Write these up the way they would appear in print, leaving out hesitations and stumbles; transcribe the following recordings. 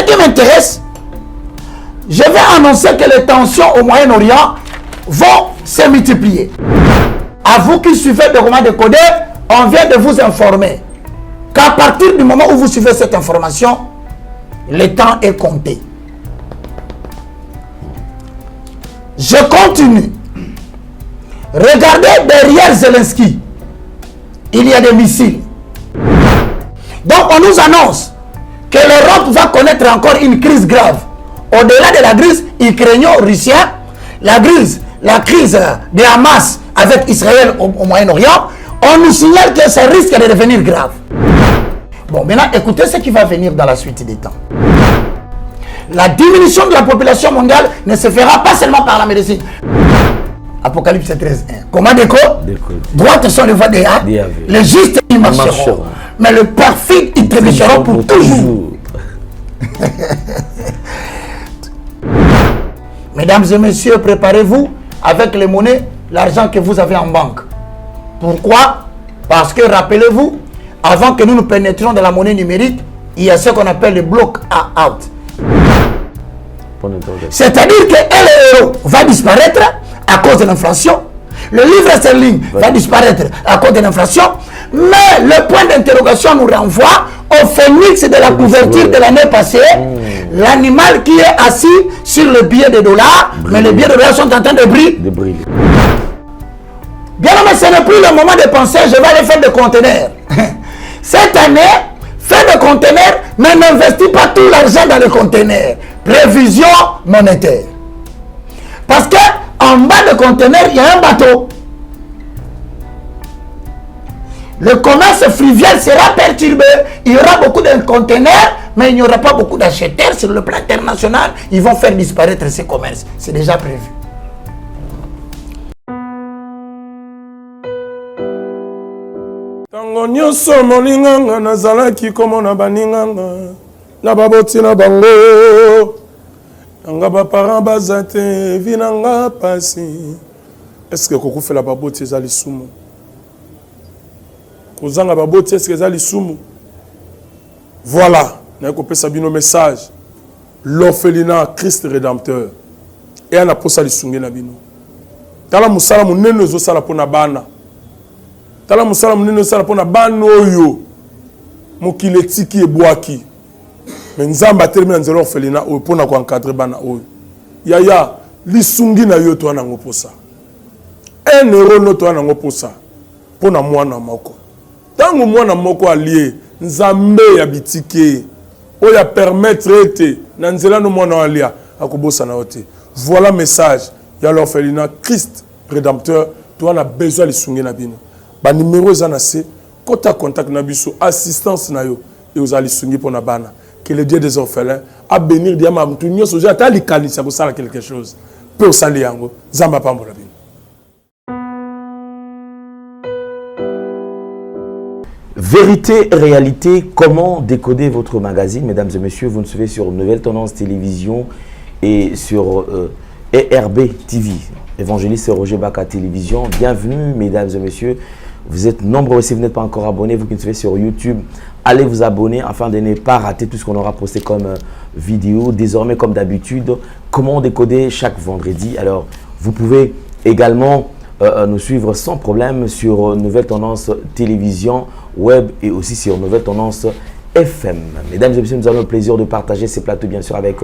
qui m'intéresse, je vais annoncer que les tensions au Moyen-Orient vont se multiplier. À vous qui suivez le roman décodé, on vient de vous informer qu'à partir du moment où vous suivez cette information, le temps est compté. Je continue. Regardez derrière Zelensky, il y a des missiles. Donc on nous annonce que l'Europe va connaître encore une crise grave. Au-delà de la crise ukraino-russienne, la crise de Hamas avec Israël au Moyen-Orient, on nous signale que ça risque de devenir grave. Bon, maintenant, écoutez ce qui va venir dans la suite des temps. La diminution de la population mondiale ne se fera pas seulement par la médecine. Apocalypse 13.1. Comment déco? Droite sont les voies des hâtes, les justes y marcheront. Mais le perfide, ils trébucheront pour toujours. Mesdames et messieurs, préparez-vous avec les monnaies, l'argent que vous avez en banque. Pourquoi? Parce que, rappelez-vous, avant que nous nous pénétrions dans la monnaie numérique, il y a ce qu'on appelle le block out. C'est-à-dire que l'euro va disparaître à cause de l'inflation. Le livre sterling va disparaître à cause de l'inflation. Mais le point d'interrogation nous renvoie au phénix de la couverture de l'année passée. L'animal qui est assis sur le billet de dollars, mais les billets de dollars sont en train de briller. Bien, mais ce n'est plus le moment de penser, je vais aller faire des conteneurs. Cette année, fais des conteneurs, mais n'investis pas tout l'argent dans les conteneurs. Prévision monétaire. Parce que en bas de conteneurs, il y a un bateau. Le commerce fluvial sera perturbé. Il y aura beaucoup de conteneurs, mais il n'y aura pas beaucoup d'acheteurs sur le plan international. Ils vont faire disparaître ces commerces. C'est déjà prévu. Tango nyonso molinganga nazalaki komona baninganga na baboti na bango nanga baparent baza te vi nanga pasi. Est-ce que kokufela baboti eza lisumu? Kozanga baboti est-ce que eza lisumu? Voilà, na kopesa bino message. L'orphelinat Christ rédempteur et ana posa lisunge na bino. Tala musala munene ezosala pona bana. Tala musala munene ezosala pona bana oyo mokili etiki ebwaki. Mais nzamba atelemi na nzela orphelinat oyo pona ko encadrer bana oyo. Yaya lisungi na yo to ana ngoposa. 1 euro no to ana ngoposa pona mwana moko. Tango mwana moko allié nzambe ya bitike oya permettre ete na nzela no mwana alia akobosa na ote. Voilà message ya l'orphelinat Christ rédempteur to ana besoin lisungi na bino. Ba numéro za na se kota contact na biso assistance na yo et aux alisungi pona bana. Que le Dieu des orphelins a bénir diama mtu nyoso ja tali kanisa ko sala quelque chose. Peut sali yango zamba pambola bino. Vérité, réalité, comment décoder votre magazine, mesdames et messieurs, vous nous suivez sur Nouvelle Tendance Télévision et sur ERB TV, évangéliste Roger Baka Télévision. Bienvenue, mesdames et messieurs. Vous êtes nombreux, si vous n'êtes pas encore abonnés, vous qui nous suivez sur YouTube, allez vous abonner afin de ne pas rater tout ce qu'on aura posté comme vidéo. Désormais, comme d'habitude, comment décoder chaque vendredi. Alors, vous pouvez également nous suivre sans problème sur Nouvelle Tendance Télévision, Web et aussi sur Nouvelle Tendance FM. Mesdames et messieurs, nous avons le plaisir de partager ces plateaux bien sûr avec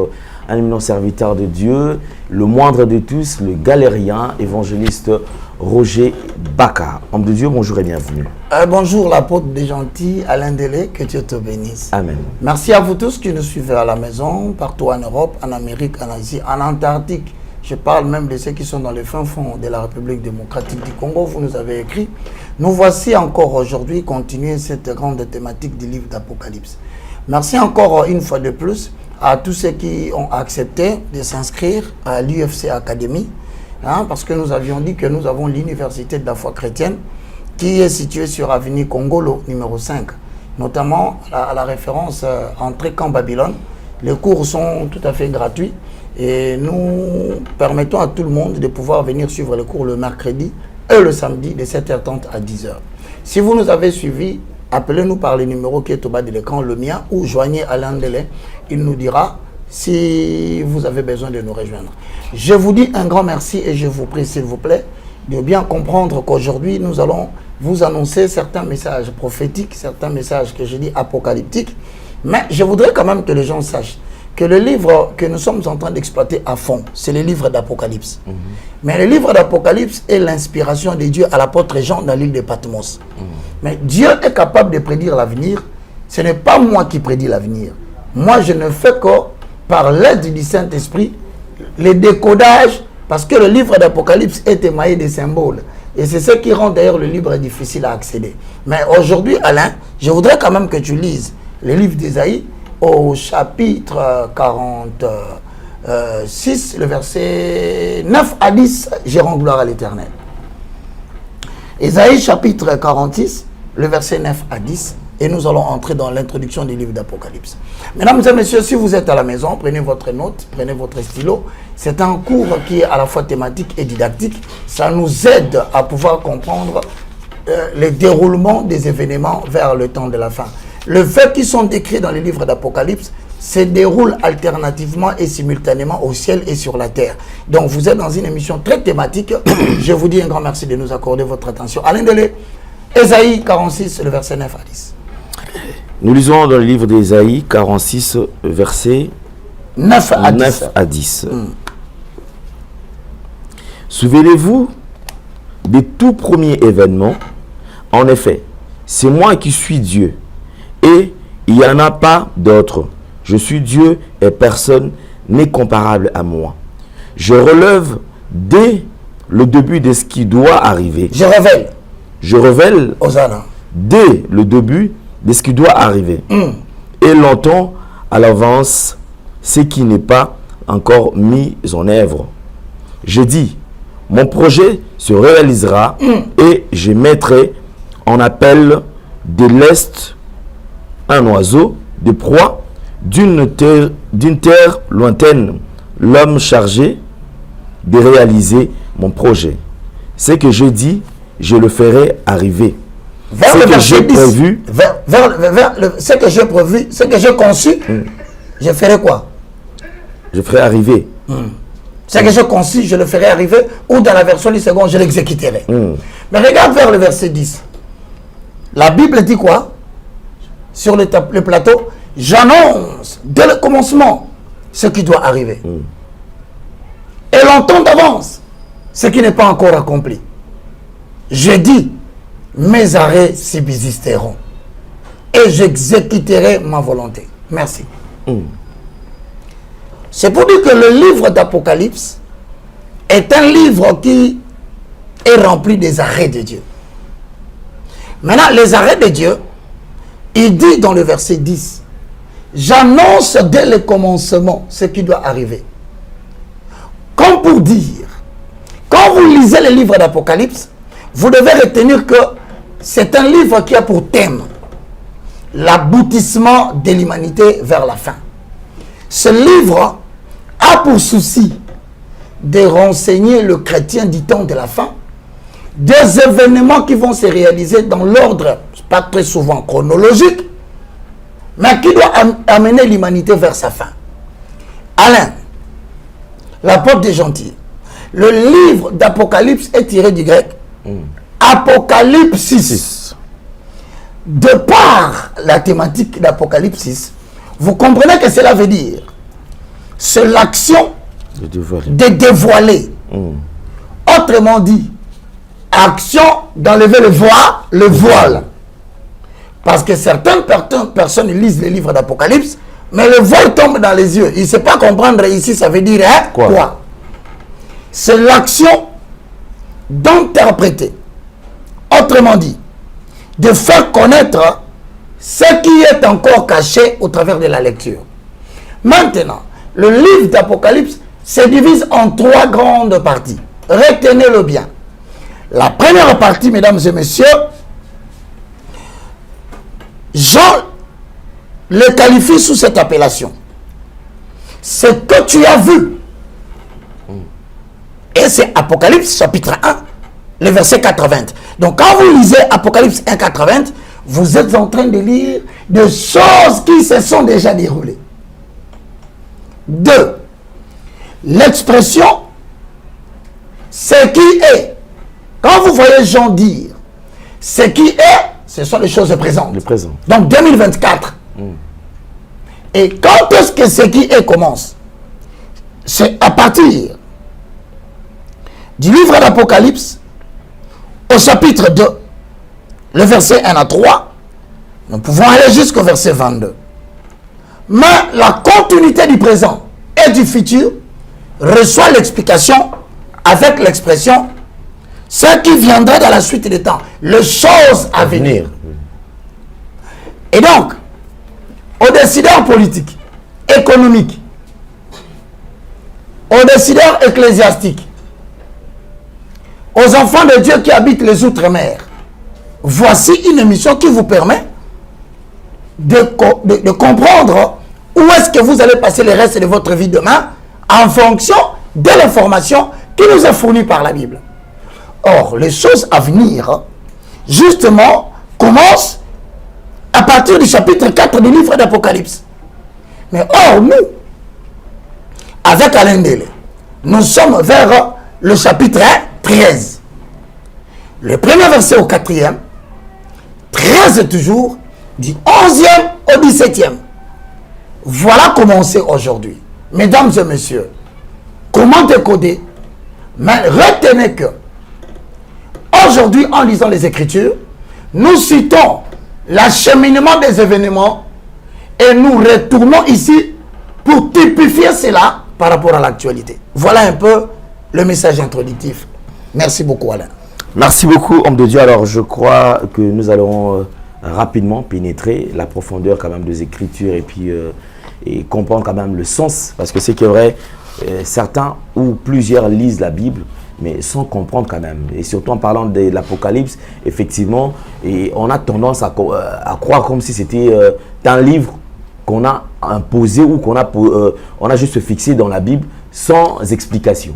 un éminent serviteur de Dieu, le moindre de tous, le galérien, évangéliste Roger Baka. Homme de Dieu, bonjour et bienvenue. Bonjour l'apôtre des gentils, Alain Delé, que Dieu te bénisse. Amen. Merci à vous tous qui nous suivez à la maison, partout en Europe, en Amérique, en Asie, en Antarctique. Je parle même de ceux qui sont dans le fin fond de la République démocratique du Congo. Vous nous avez écrit. Nous voici encore aujourd'hui continuer cette grande thématique du livre d'Apocalypse. Merci encore une fois de plus à tous ceux qui ont accepté de s'inscrire à l'UFC Academy. Parce que nous avions dit que nous avons l'université de la foi chrétienne qui est située sur avenue Congolo numéro 5. Notamment à la référence entrée Camp Babylone. Les cours sont tout à fait gratuits. Et nous permettons à tout le monde de pouvoir venir suivre les cours le mercredi et le samedi de 7h30 à 10h. Si vous nous avez suivis appelez-nous par le numéro qui est au bas de l'écran, le mien, ou joignez Alain Delay. Il nous dira si vous avez besoin de nous rejoindre. Je vous dis un grand merci et je vous prie, s'il vous plaît, de bien comprendre qu'aujourd'hui, nous allons vous annoncer certains messages prophétiques, certains messages que je dis apocalyptiques. Mais je voudrais quand même que les gens sachent que le livre que nous sommes en train d'exploiter à fond, c'est le livre d'Apocalypse. Mais le livre d'Apocalypse est l'inspiration de Dieu à l'apôtre Jean dans l'île de Patmos. Mais Dieu est capable de prédire l'avenir. Ce n'est pas moi qui prédis l'avenir. Moi, je ne fais que, par l'aide du Saint-Esprit, le décodage, parce que le livre d'Apocalypse est émaillé de symboles. Et c'est ce qui rend d'ailleurs le livre difficile à accéder. Mais aujourd'hui, Alain, je voudrais quand même que tu lises le livre d'Ésaïe, au chapitre 46, le verset 9 à 10, j'ai rends gloire à l'Éternel. Ésaïe chapitre 46, le verset 9 à 10, et nous allons entrer dans l'introduction du livre d'Apocalypse. Mesdames et messieurs, si vous êtes à la maison, prenez votre note, prenez votre stylo. C'est un cours qui est à la fois thématique et didactique. Ça nous aide à pouvoir comprendre le déroulement des événements vers le temps de la fin. Les faits qui sont décrits dans les livres d'Apocalypse se déroulent alternativement et simultanément au ciel et sur la terre. Donc vous êtes dans une émission très thématique. Je vous dis un grand merci de nous accorder votre attention. Alain Delay, Ésaïe 46, le verset 9 à 10. Nous lisons dans le livre d'Ésaïe 46, verset 9 à 10. Souvenez-vous des tout premiers événements. En effet, c'est moi qui suis Dieu. Et il n'y en a pas d'autre. Je suis Dieu et personne n'est comparable à moi. Je relève dès le début de ce qui doit arriver. Je révèle Hosanna. Dès le début de ce qui doit arriver. Et longtemps à l'avance ce qui n'est pas encore mis en œuvre. Je dis, mon projet se réalisera et je mettrai en appel de l'Est un oiseau de proie d'une terre lointaine, l'homme chargé de réaliser mon projet. Ce que je dis, je le ferai arriver. Vers le verset 10, ce que j'ai prévu, ce que j'ai conçu, je ferai quoi? Je ferai arriver. Ce que j'ai conçu, je le ferai arriver, ou dans la version du second, je l'exécuterai. Mais regarde vers le verset 10. La Bible dit quoi? Sur le plateau, j'annonce dès le commencement ce qui doit arriver. Et longtemps d'avance ce qui n'est pas encore accompli. Je dis, mes arrêts subsisteront et j'exécuterai ma volonté. Merci. C'est pour dire que le livre d'Apocalypse est un livre qui est rempli des arrêts de Dieu. Maintenant, les arrêts de Dieu, il dit dans le verset 10, j'annonce dès le commencement ce qui doit arriver. Comme pour dire, quand vous lisez le livre d'Apocalypse, vous devez retenir que c'est un livre qui a pour thème l'aboutissement de l'humanité vers la fin. Ce livre a pour souci de renseigner le chrétien du temps de la fin des événements qui vont se réaliser dans l'ordre, pas très souvent chronologique, mais qui doit amener l'humanité vers sa fin. Alain, l'apôtre des gentils, le livre d'Apocalypse est tiré du grec Apocalypsis. De par la thématique d'Apocalypsis, vous comprenez que cela veut dire c'est l'action de dévoiler. Autrement dit, action d'enlever le voile. Parce que certaines personnes lisent les livres d'Apocalypse, mais le voile tombe dans les yeux. Il ne sait pas comprendre ici, ça veut dire quoi. C'est l'action d'interpréter. Autrement dit, de faire connaître ce qui est encore caché au travers de la lecture. Maintenant, le livre d'Apocalypse se divise en 3 grandes parties. Retenez-le bien. La première partie, mesdames et messieurs, Jean le qualifie sous cette appellation. Ce que tu as vu. Et c'est Apocalypse chapitre 1, le verset 80. Donc quand vous lisez Apocalypse 1, 80, vous êtes en train de lire des choses qui se sont déjà déroulées. 2. L'expression ce qui est. Quand vous voyez Jean dire ce qui est, ce sont les choses présentes. Le présent. Donc 2024. Et quand est-ce que ce qui est commence? C'est à partir du livre d'Apocalypse au chapitre 2, le verset 1 à 3, nous pouvons aller jusqu'au verset 22. Mais la continuité du présent et du futur reçoit l'explication avec l'expression ce qui viendra dans la suite des temps, les choses à venir. Et donc, aux décideurs politiques, économiques, aux décideurs ecclésiastiques, aux enfants de Dieu qui habitent les outre-mer, voici une émission qui vous permet de comprendre où est-ce que vous allez passer le reste de votre vie demain en fonction de l'information qui nous est fournie par la Bible. Or, les choses à venir, justement, commencent à partir du chapitre 4 du livre d'Apocalypse. Mais or, nous, avec Alain Délé, nous sommes vers le chapitre 13. Le premier verset au 4e, 13 toujours, du 11e au 17e. Voilà comment on sait aujourd'hui. Mesdames et messieurs, comment décoder? Mais retenez que, aujourd'hui, en lisant les Écritures, nous citons l'acheminement des événements et nous retournons ici pour typifier cela par rapport à l'actualité. Voilà un peu le message introductif. Merci beaucoup, Alain. Merci beaucoup, homme de Dieu. Alors, je crois que nous allons rapidement pénétrer la profondeur quand même des Écritures et puis et comprendre quand même le sens. Parce que c'est que vrai, certains ou plusieurs lisent la Bible, mais sans comprendre quand même. Et surtout en parlant de l'Apocalypse, effectivement, et on a tendance à croire comme si c'était un livre qu'on a imposé ou qu'on a, on a juste fixé dans la Bible sans explication.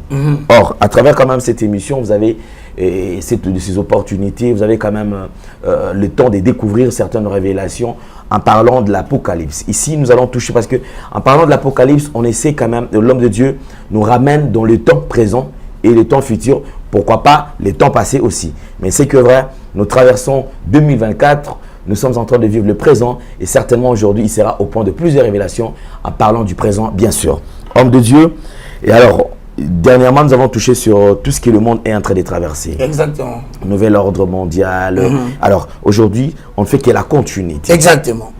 Or, à travers quand même cette émission, vous avez ces opportunités, vous avez quand même le temps de découvrir certaines révélations en parlant de l'Apocalypse. Ici, nous allons toucher, parce que en parlant de l'Apocalypse, on essaie quand même, l'homme de Dieu nous ramène dans le temps présent et le temps futur, pourquoi pas les temps passés aussi. Mais c'est que vrai, nous traversons 2024, nous sommes en train de vivre le présent et certainement aujourd'hui, il sera au point de plusieurs révélations en parlant du présent, bien sûr. Homme de Dieu, et alors, dernièrement, nous avons touché sur tout ce que le monde est en train de traverser. Exactement. Nouvel ordre mondial. Alors, aujourd'hui, on ne fait que la continuité. Exactement.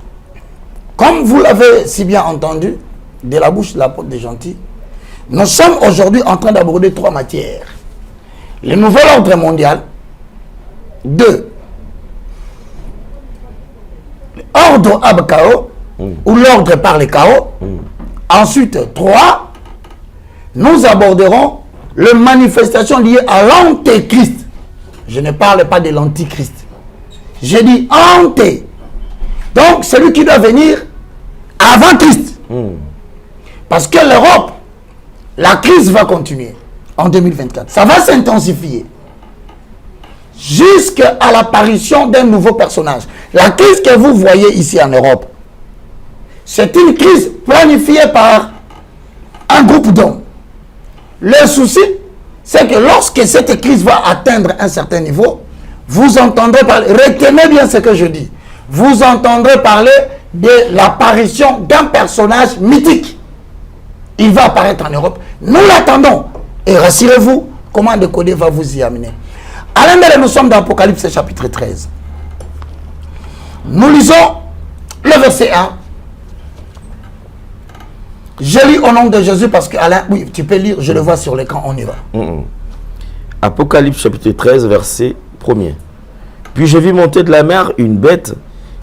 Comme vous l'avez si bien entendu, de la bouche de l'apôtre des gentils, nous sommes aujourd'hui en train d'aborder 3 matières. Le nouvel ordre mondial. 2. L'ordre ab chaos, ou l'ordre par le chaos. Ensuite, 3. Nous aborderons les manifestations liées à l'antéchrist. Je ne parle pas de l'antichrist. Je dis anté. Donc, celui qui doit venir avant Christ. Parce que l'Europe, la crise va continuer en 2024. Ça va s'intensifier jusqu'à l'apparition d'un nouveau personnage. La crise que vous voyez ici en Europe, c'est une crise planifiée par un groupe d'hommes. Le souci, c'est que lorsque cette crise va atteindre un certain niveau, vous entendrez parler, retenez bien ce que je dis, vous entendrez parler de l'apparition d'un personnage mythique. Il va apparaître en Europe. Nous l'attendons. Et rassurez-vous, comment décoder va vous y amener. À l'un nous sommes dans Apocalypse chapitre 13. Nous lisons le verset 1. Je lis au nom de Jésus parce que Alain, oui, tu peux lire, je le vois sur l'écran, on y va. Apocalypse chapitre 13, verset 1er. Puis je vis monter de la mer une bête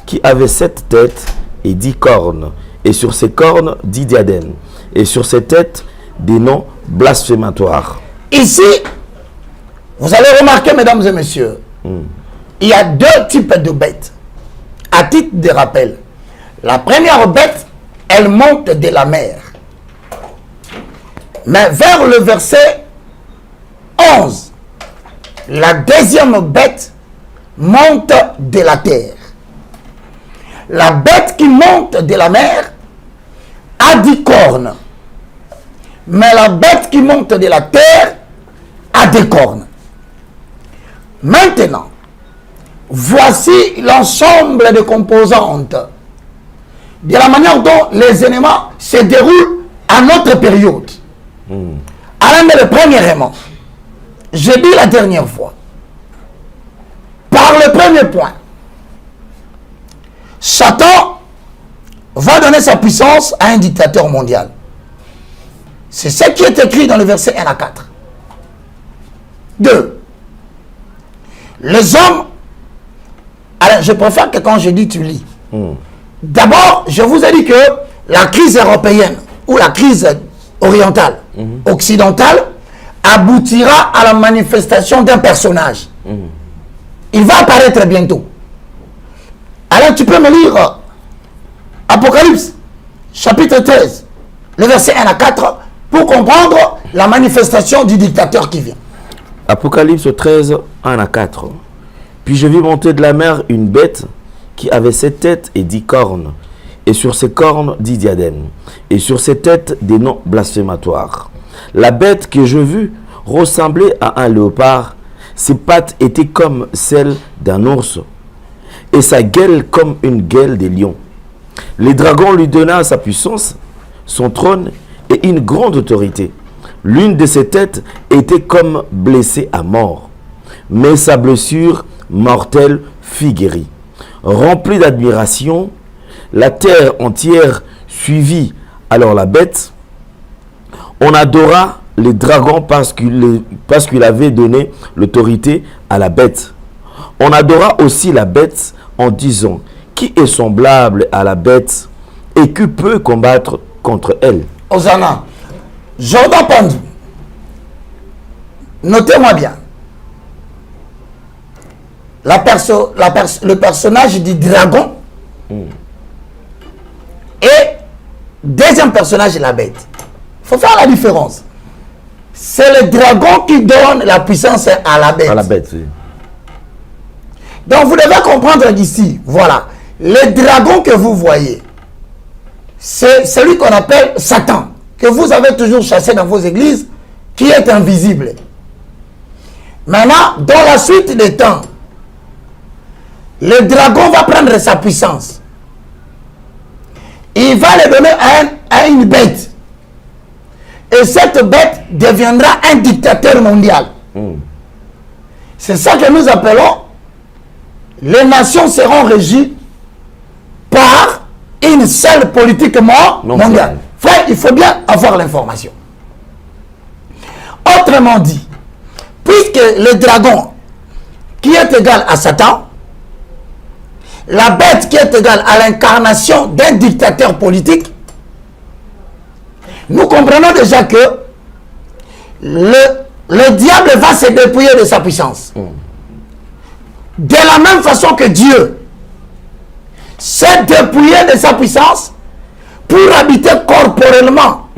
qui avait 7 têtes et 10 cornes, et sur ces cornes 10 diadèmes, et sur ces têtes des noms blasphématoires. Ici, vous allez remarquer, mesdames et messieurs, il y a 2 types de bêtes. À titre de rappel, la première bête, elle monte de la mer. Mais vers le verset 11, la deuxième bête monte de la terre. la bête qui monte de la mer a 10 cornes. Mais la bête qui monte de la terre a 2 cornes. Maintenant, voici l'ensemble des composantes de la manière dont les éléments se déroulent à notre période. Alors, mais le premier élément, j'ai dit la dernière fois, par le premier point, Satan va donner sa puissance à un dictateur mondial. C'est ce qui est écrit dans le verset 1 à 4. 2. Les hommes... Alors, je préfère que quand je dis tu lis. D'abord, je vous ai dit que la crise européenne ou la crise orientale, occidentale, aboutira à la manifestation d'un personnage. Il va apparaître bientôt. Alors, tu peux me lire Apocalypse, chapitre 13, le verset 1 à 4, pour comprendre la manifestation du dictateur qui vient. Apocalypse 13, 1 à 4. Puis je vis monter de la mer une bête qui avait 7 têtes et 10 cornes, et sur ces cornes 10 diadèmes, et sur ses têtes des noms blasphématoires. La bête que je vis ressemblait à un léopard, ses pattes étaient comme celles d'un ours, et sa gueule comme une gueule des lions. Les dragons lui donna sa puissance, son trône et une grande autorité. L'une de ses têtes était comme blessée à mort, mais sa blessure mortelle fut guérie. Remplie d'admiration, la terre entière suivit alors la bête. On adora les dragons parce qu'il avait donné l'autorité à la bête. On adora aussi la bête en disant: qui est semblable à la bête et qui peut combattre contre elle? Hosanna, Jordan Pandou, notez-moi bien. Le personnage du dragon et deuxième personnage, la bête. Il faut faire la différence. C'est le dragon qui donne la puissance à la bête. À la bête, oui. Donc vous devez comprendre d'ici, voilà, le dragon que vous voyez, c'est celui qu'on appelle Satan, que vous avez toujours chassé dans vos églises, qui est invisible. Maintenant, dans la suite des temps, le dragon va prendre sa puissance. Il va le donner à une bête. Et cette bête deviendra un dictateur mondial. C'est ça que nous appelons: les nations seront régies par une seule politique mondiale. Frère, il faut bien avoir l'information. Autrement dit, puisque le dragon qui est égal à Satan, la bête qui est égale à l'incarnation d'un dictateur politique, nous comprenons déjà que le diable va se dépouiller de sa puissance. De la même façon que Dieu s'est dépouillé de sa puissance pour habiter corporellement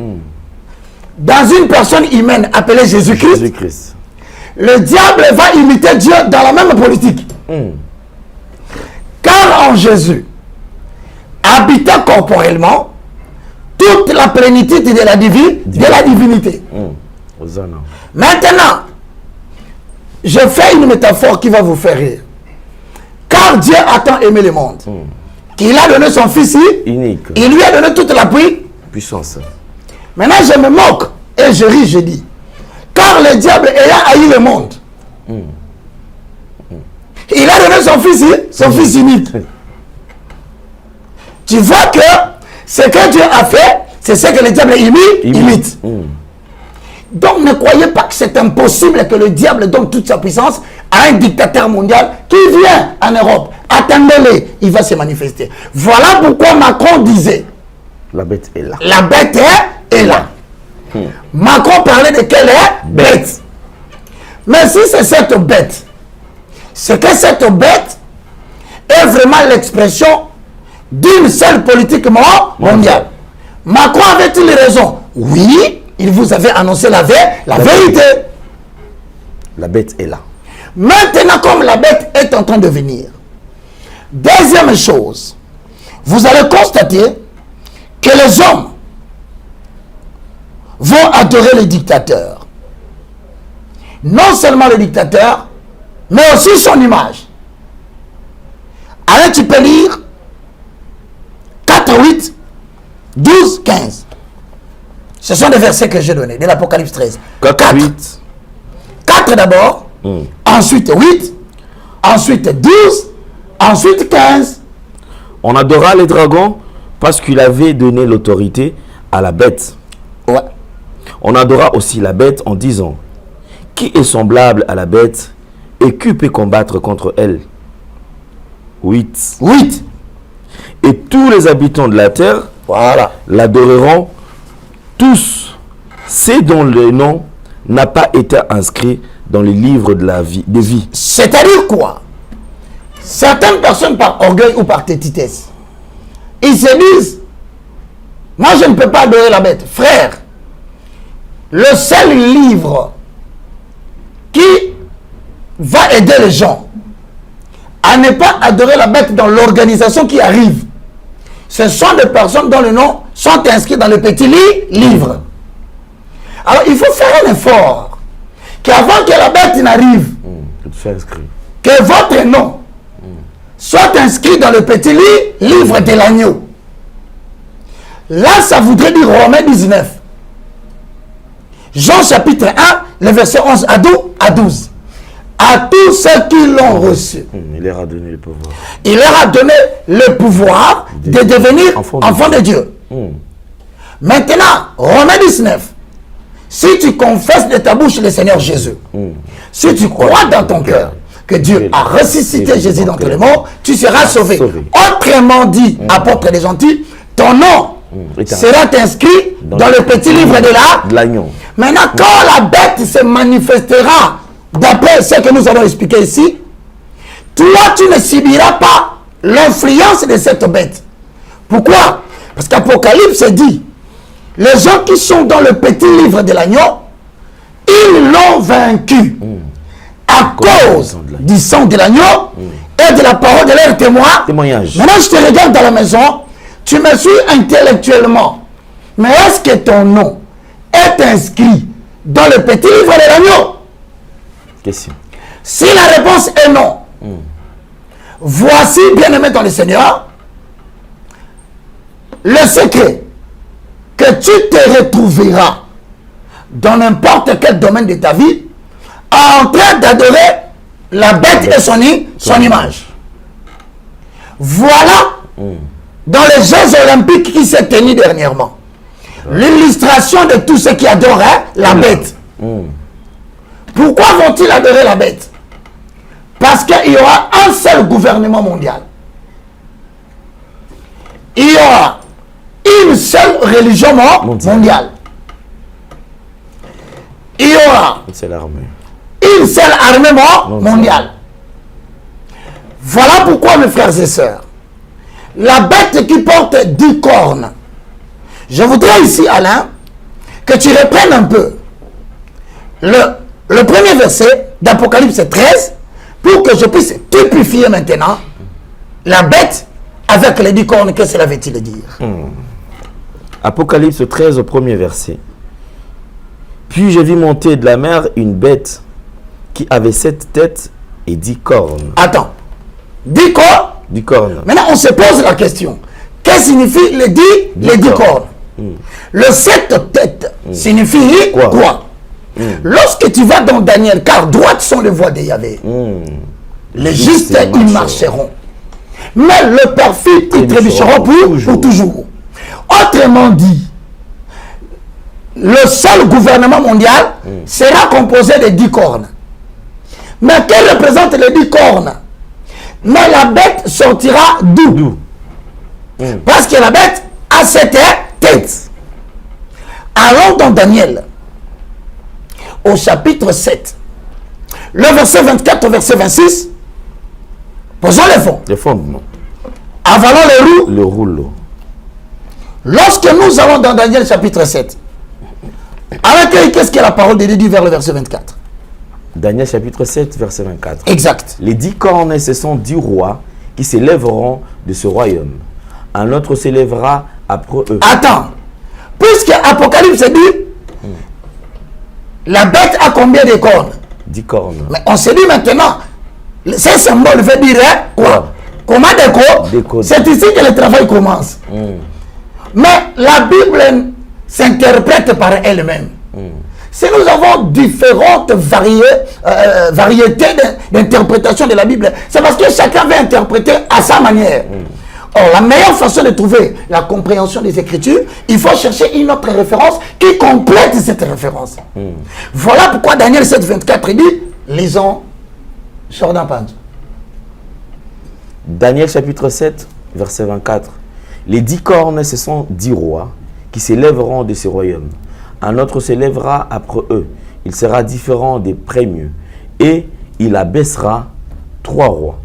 dans une personne humaine appelée Jésus-Christ, le diable va imiter Dieu dans la même politique. Car en Jésus habitait corporellement toute la plénitude de la divinité. Maintenant, je fais une métaphore qui va vous faire rire. Car Dieu a tant aimé le monde qu'il a donné son Fils unique. Il lui a donné toute la puissance. Maintenant, je me moque et je ris, je dis: car le diable ayant haï le monde, il a donné son fils unique. Tu vois que ce que Dieu a fait, c'est ce que le diable imite. Donc ne croyez pas que c'est impossible que le diable donne toute sa puissance à un dictateur mondial qui vient en Europe. Attendez-le, il va se manifester. Voilà pourquoi Macron disait: la bête est là. La bête est là. Macron parlait de quelle bête. Mais si c'est cette bête, c'est que cette bête est vraiment l'expression d'une seule politique mondiale. Macron avait-il raison? Oui, il vous avait annoncé la vérité. La bête est là. Maintenant, comme la bête est en train de venir, deuxième chose, vous allez constater que les hommes vont adorer les dictateurs. Non seulement le dictateur, mais aussi son image. Alors tu peux lire 4, 8, 12, 15. Ce sont des versets que j'ai donnés, de l'Apocalypse 13. 4, 8. 4 d'abord, ensuite 8, ensuite 12, ensuite 15. On adora les dragons parce qu'il avait donné l'autorité à la bête. Ouais. On adora aussi la bête en disant, qui est semblable à la bête et qui peut combattre contre elle? 8. 8. Et tous les habitants de la terre Voilà. l'adoreront tous, ceux dont le nom n'a pas été inscrit dans le livre de la vie, de vie. C'est-à-dire quoi? Certaines personnes, par orgueil ou par tétitesse, ils se disent, moi je ne peux pas adorer la bête. Frère, le seul livre qui va aider les gens à ne pas adorer la bête dans l'organisation qui arrive, ce sont des personnes dont les noms sont inscrits dans le petit livre. Alors il faut faire un effort qu'avant que la bête n'arrive, que votre nom soit inscrit dans le petit livre de l'agneau. Là, ça voudrait dire Romains 19. Jean chapitre 1, le verset 11 à 12. À tous ceux qui l'ont reçu, Il leur a donné le pouvoir. il leur a donné le pouvoir de devenir enfants de Dieu. Maintenant, Romains 19. Si tu confesses de ta bouche le Seigneur Jésus, si tu crois dans ton cœur que Dieu a ressuscité Jésus d'entre les morts, tu seras sauvé. Autrement dit, apôtre des gentils, ton nom sera inscrit dans le petit livre de l'agneau. Maintenant, quand la bête se manifestera, d'après ce que nous allons expliquer ici, toi, tu ne subiras pas l'influence de cette bête. Pourquoi? Parce qu'Apocalypse dit, les gens qui sont dans le petit livre de l'agneau, ils l'ont vaincu à cause du sang de l'agneau et de la parole de leur témoignage. Maintenant, je te regarde dans la maison, tu me suis intellectuellement, mais est-ce que ton nom est inscrit dans le petit livre de l'agneau? Question. Si la réponse est non, voici, bien-aimé dans le Seigneur, le secret que tu te retrouveras dans n'importe quel domaine de ta vie en train d'adorer la bête et son image. Voilà dans les Jeux Olympiques qui s'est tenu dernièrement l'illustration de tous ceux qui adoraient la bête. Pourquoi vont-ils adorer la bête? Parce qu'il y aura un seul gouvernement mondial. Il y aura une seule religion mondiale. Il y aura une seule armée mondiale. Voilà pourquoi, mes frères et sœurs, la bête qui porte 10 cornes, je voudrais ici, Alain, que tu reprennes un peu le premier verset d'Apocalypse 13 pour que je puisse typifier maintenant la bête avec les 10 cornes. Que cela veut-il dire? Apocalypse 13 au premier verset. Puis j'ai vu monter de la mer une bête qui avait 7 têtes et 10 cornes. Attends. 10 cornes? 10 cornes. Maintenant, on se pose la question. Qu'est-ce que signifie les 10 cornes? Le 7 têtes signifie quoi? Lorsque tu vas dans Daniel, car droites sont les voies de Yahvé. Les justes, ils marcheront. Mais le perfide, ils trébucheront pour toujours. Autrement dit, le seul gouvernement mondial sera composé de 10 cornes. Mais quelle représente les 10 cornes? Mais la bête sortira d'où? Parce que la bête a 7 têtes. Allons dans Daniel, au chapitre 7, le verset 24 au verset 26. Posons les fonds. Les fondements. Avalons les roues. Le rouleau. Lorsque nous allons dans Daniel chapitre 7, alors qu'est-ce que la parole de Dieu dit vers le verset 24? Daniel chapitre 7, verset 24. Exact. Les 10 cornes, ce sont 10 rois qui s'élèveront de ce royaume. Un autre s'élèvera après eux. Attends. Puisque Apocalypse dit, la bête a combien de cornes? 10 cornes. Mais on se dit maintenant, ce symbole veut dire quoi? Comment des cornes? C'est ici que le travail commence. Mais la Bible s'interprète par elle-même. Si nous avons différentes variétés d'interprétation de la Bible, c'est parce que chacun veut interpréter à sa manière. Or, la meilleure façon de trouver la compréhension des Écritures, il faut chercher une autre référence qui complète cette référence. Voilà pourquoi Daniel 7, 24 dit, lisons Jordan Panzo. Daniel chapitre 7, verset 24. Les 10 cornes, ce sont 10 rois qui s'élèveront de ces royaumes. Un autre s'élèvera après eux. Il sera différent des premiers. Et il abaissera 3 rois.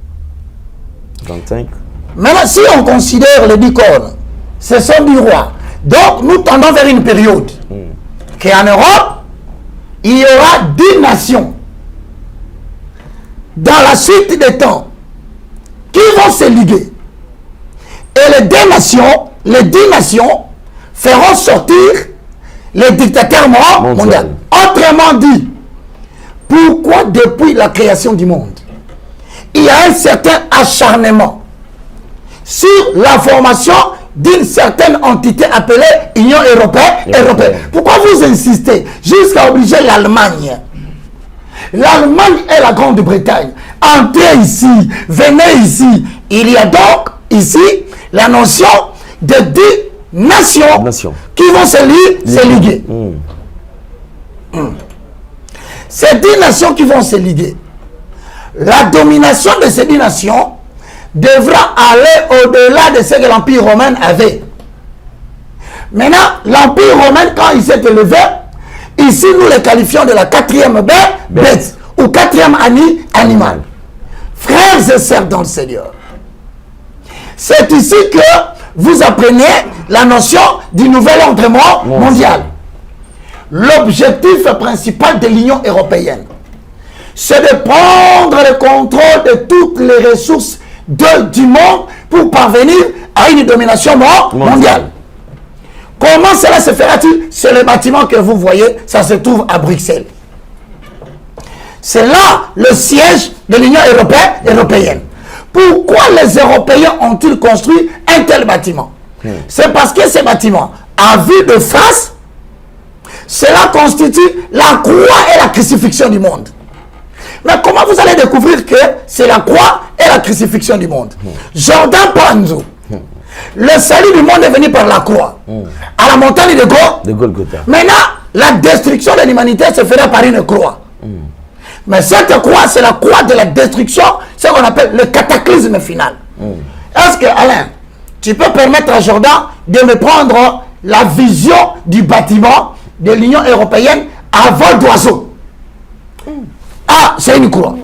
25. Maintenant, si on considère les 10 cornes, ce sont 10 rois. Donc, nous tendons vers une période qu'en Europe, il y aura 10 nations. Dans la suite des temps, qui vont se liguer. Et les 10 nations feront sortir les dictateurs mondiaux. Autrement dit, pourquoi depuis la création du monde, il y a un certain acharnement sur la formation d'une certaine entité appelée Union européenne. Pourquoi vous insistez jusqu'à obliger l'Allemagne? L'Allemagne et la Grande-Bretagne. Entrez ici, venez ici. Il y a donc ici la notion de 10 nations qui vont se liguer. Ces 10 nations qui vont se liguer, la domination de ces 10 nations devra aller au-delà de ce que l'Empire romain avait. Maintenant, l'Empire romain, quand il s'est élevé, ici nous le qualifions de la 4e bête ou 4e animal. Frères et sœurs dans le Seigneur, c'est ici que vous apprenez la notion du nouvel ordre mondial. L'objectif principal de l'Union européenne, c'est de prendre le contrôle de toutes les ressources du monde pour parvenir à une domination mondiale. Comment cela se fera-t-il? C'est le bâtiment que vous voyez, ça se trouve à Bruxelles. C'est là le siège de l'Union européenne. Pourquoi les Européens ont-ils construit un tel bâtiment? C'est parce que ce bâtiment, à vue de face, cela constitue la croix et la crucifixion du monde. Mais comment vous allez découvrir que c'est la croix et la crucifixion du monde? Jordan Panzo, le salut du monde est venu par la croix, à la montagne de Golgotha. Maintenant, la destruction de l'humanité se fera par une croix. Mais cette croix, c'est la croix de la destruction, ce qu'on appelle le cataclysme final. Est-ce que, Alain, tu peux permettre à Jordan de me prendre la vision du bâtiment de l'Union européenne à vol d'oiseau? Ah, c'est une croix.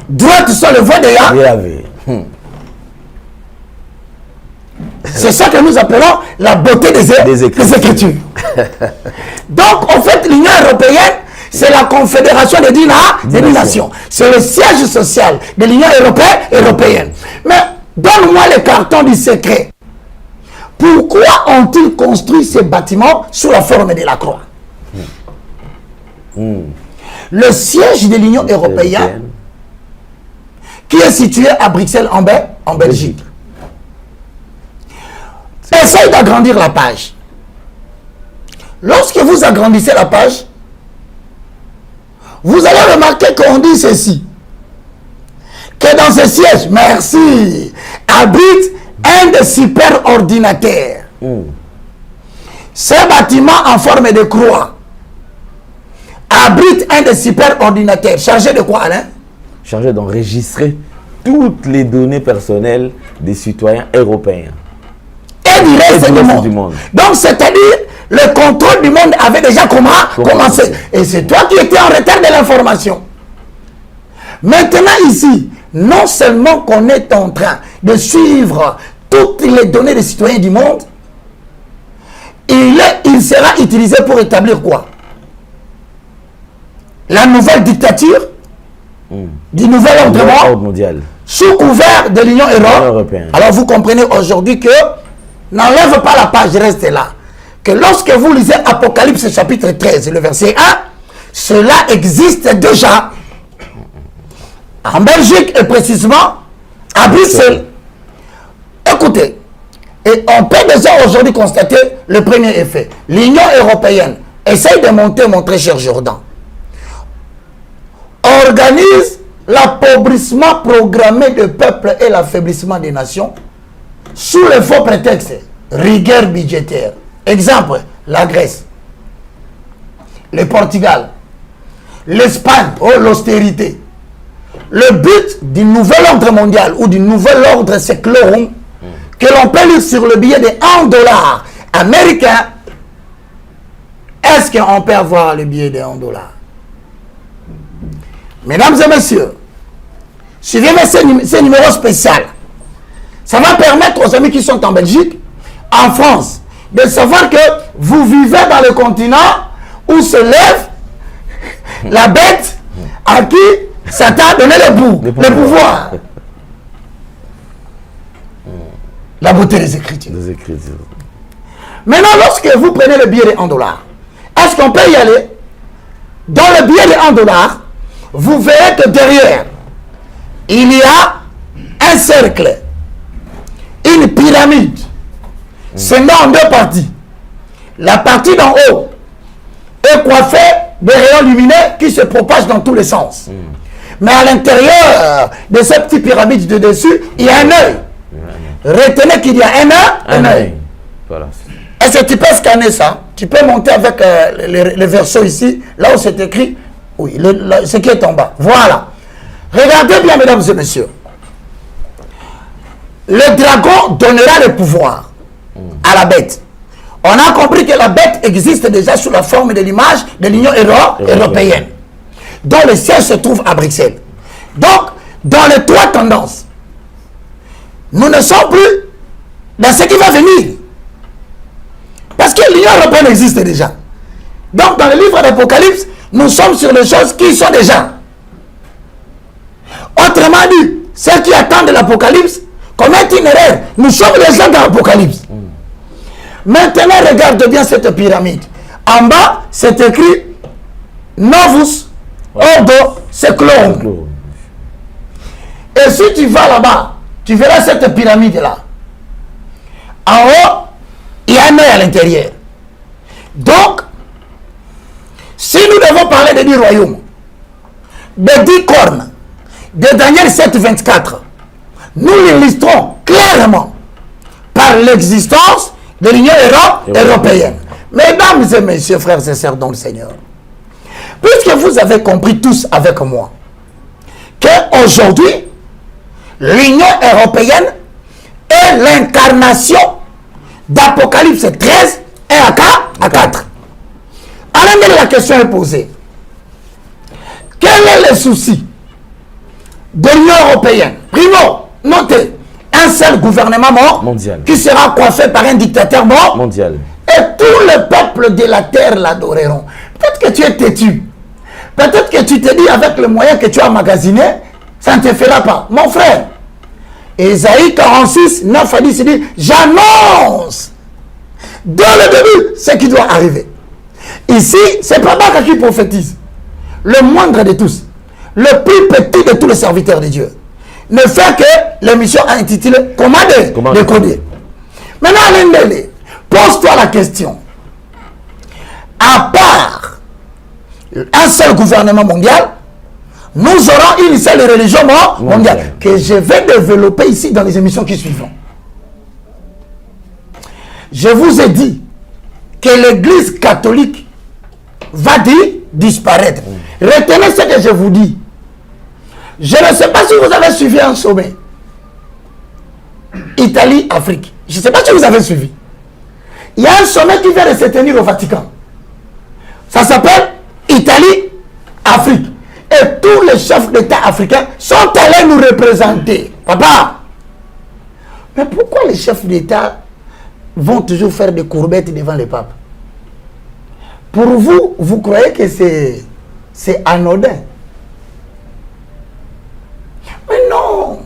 Droite sur le voie de Yahvé. C'est ça que nous appelons la beauté des Écritures. Donc, en fait, l'Union européenne, c'est la confédération des 10 nations. C'est le siège social de l'Union européenne. Mais donne-moi le carton du secret. Pourquoi ont-ils construit ces bâtiments sous la forme de la croix? Le siège de l'Union européenne, qui est situé à Bruxelles, en Belgique. Essaye d'agrandir la page. Lorsque vous agrandissez la page, vous allez remarquer qu'on dit ceci, que dans ce siège, merci, habite un des super ordinateurs. Ce bâtiment en forme de croix abrite un des super ordinateurs. Chargé de quoi, Alain? Chargé d'enregistrer toutes les données personnelles des citoyens européens. Et du reste du monde. Donc, c'est-à-dire, le contrôle du monde avait déjà commencé. Et c'est toi qui étais en retard de l'information. Maintenant, ici, non seulement qu'on est en train de suivre toutes les données des citoyens du monde, il sera utilisé pour établir quoi? La nouvelle dictature du nouvel ordre mondial sous couvert de l'Union européenne. Alors vous comprenez aujourd'hui que n'enlève pas la page, reste là. Que lorsque vous lisez Apocalypse chapitre 13, le verset 1, cela existe déjà en Belgique et précisément à Bruxelles. Écoutez, et on peut déjà aujourd'hui constater le premier effet. L'Union européenne essaye de monter, mon très cher Jordan, organise l'appauvrissement programmé du peuple et l'affaiblissement des nations sous le faux prétexte rigueur budgétaire. Exemple, la Grèce, le Portugal, l'Espagne, l'austérité. Le but du nouvel ordre mondial ou du nouvel ordre séculaire que l'on peut lire sur le billet de $1 américain, est-ce qu'on peut avoir le billet de $1? Mesdames et messieurs, suivez ces numéros spéciaux. Ça va permettre aux amis qui sont en Belgique, en France, de savoir que vous vivez dans le continent où se lève la bête à qui Satan a donné le pouvoir. La beauté des Écritures. Maintenant, lorsque vous prenez le billet de $1, est-ce qu'on peut y aller? Dans le billet de $1, vous verrez que derrière, il y a un cercle, une pyramide. C'est en deux parties. La partie d'en haut est coiffée de rayons lumineux qui se propagent dans tous les sens. Mais à l'intérieur de cette petite pyramide de dessus, il y a un œil. Retenez qu'il y a un œil. Voilà. Est-ce que tu peux scanner ça? Tu peux monter avec le verso ici, là où c'est écrit, oui, ce qui est en bas. Voilà. Regardez bien, mesdames et messieurs. Le dragon donnera le pouvoir à la bête. On a compris que la bête existe déjà sous la forme de l'image de l'Union européenne, dont le siège se trouve à Bruxelles. Donc, dans les trois tendances, nous ne sommes plus dans ce qui va venir. Parce que l'Union européenne existe déjà. Donc, dans le livre d'Apocalypse, nous sommes sur les choses qui sont déjà. Autrement dit, ceux qui attendent l'Apocalypse commettent une erreur. Nous sommes les gens dans l'Apocalypse. Maintenant, regarde bien cette pyramide. En bas, c'est écrit Novus Ordo Seclorum. Et si tu vas là-bas, tu verras cette pyramide-là. En haut, il y a un œil à l'intérieur. Donc, si nous devons parler des 10 royaumes, des 10 cornes, de Daniel 7, 24, nous l'illustrons clairement par l'existence de l'Union européenne. Mesdames et messieurs, frères et sœurs dans le Seigneur, puisque vous avez compris tous avec moi qu'aujourd'hui, l'Union européenne est l'incarnation d'Apocalypse 13 et à 4. Alors, la question est posée. Quel est le souci de l'Union européenne? Primo, notez, un seul gouvernement mondial qui sera coiffé par un dictateur mondial. Et tout le peuple de la terre l'adoreront. Peut-être que tu es têtu. Peut-être que tu te dis avec le moyen que tu as magasiné, ça ne te fera pas. Mon frère, Ésaïe 46, 9 à 10, il dit, j'annonce dès le début ce qui doit arriver. Ici, c'est pas Baka qui prophétise. Le moindre de tous, le plus petit de tous les serviteurs de Dieu, ne fait que l'émission intitulée Comment décoder. Maintenant, Alain, pose-toi la question. À part un seul gouvernement mondial, nous aurons une seule religion mondiale que je vais développer ici dans les émissions qui suivront. Je vous ai dit que l'Église catholique va disparaître. Retenez ce que je vous dis. Je ne sais pas si vous avez suivi un sommet. Italie-Afrique. Je ne sais pas si vous avez suivi. Il y a un sommet qui vient de se tenir au Vatican. Ça s'appelle Italie-Afrique. Et tous les chefs d'État africains sont allés nous représenter. Papa, mais pourquoi les chefs d'État vont toujours faire des courbettes devant les papes? Pour vous, vous croyez que c'est anodin? Mais non.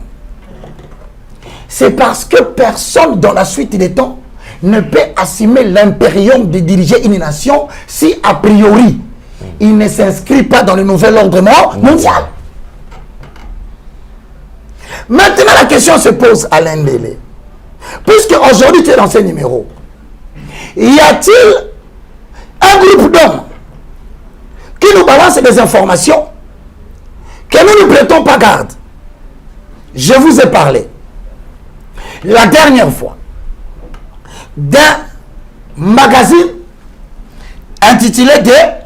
c'est parce que personne dans la suite des temps ne peut assumer l'impérium de diriger une nation si a priori il ne s'inscrit pas dans le nouvel ordre mondial. Maintenant, la question se pose à l'Indélé. Puisque aujourd'hui tu es dans ces numéros, y a-t-il un groupe d'hommes qui nous balance des informations que nous ne prêtons pas garde? Je vous ai parlé la dernière fois d'un magazine intitulé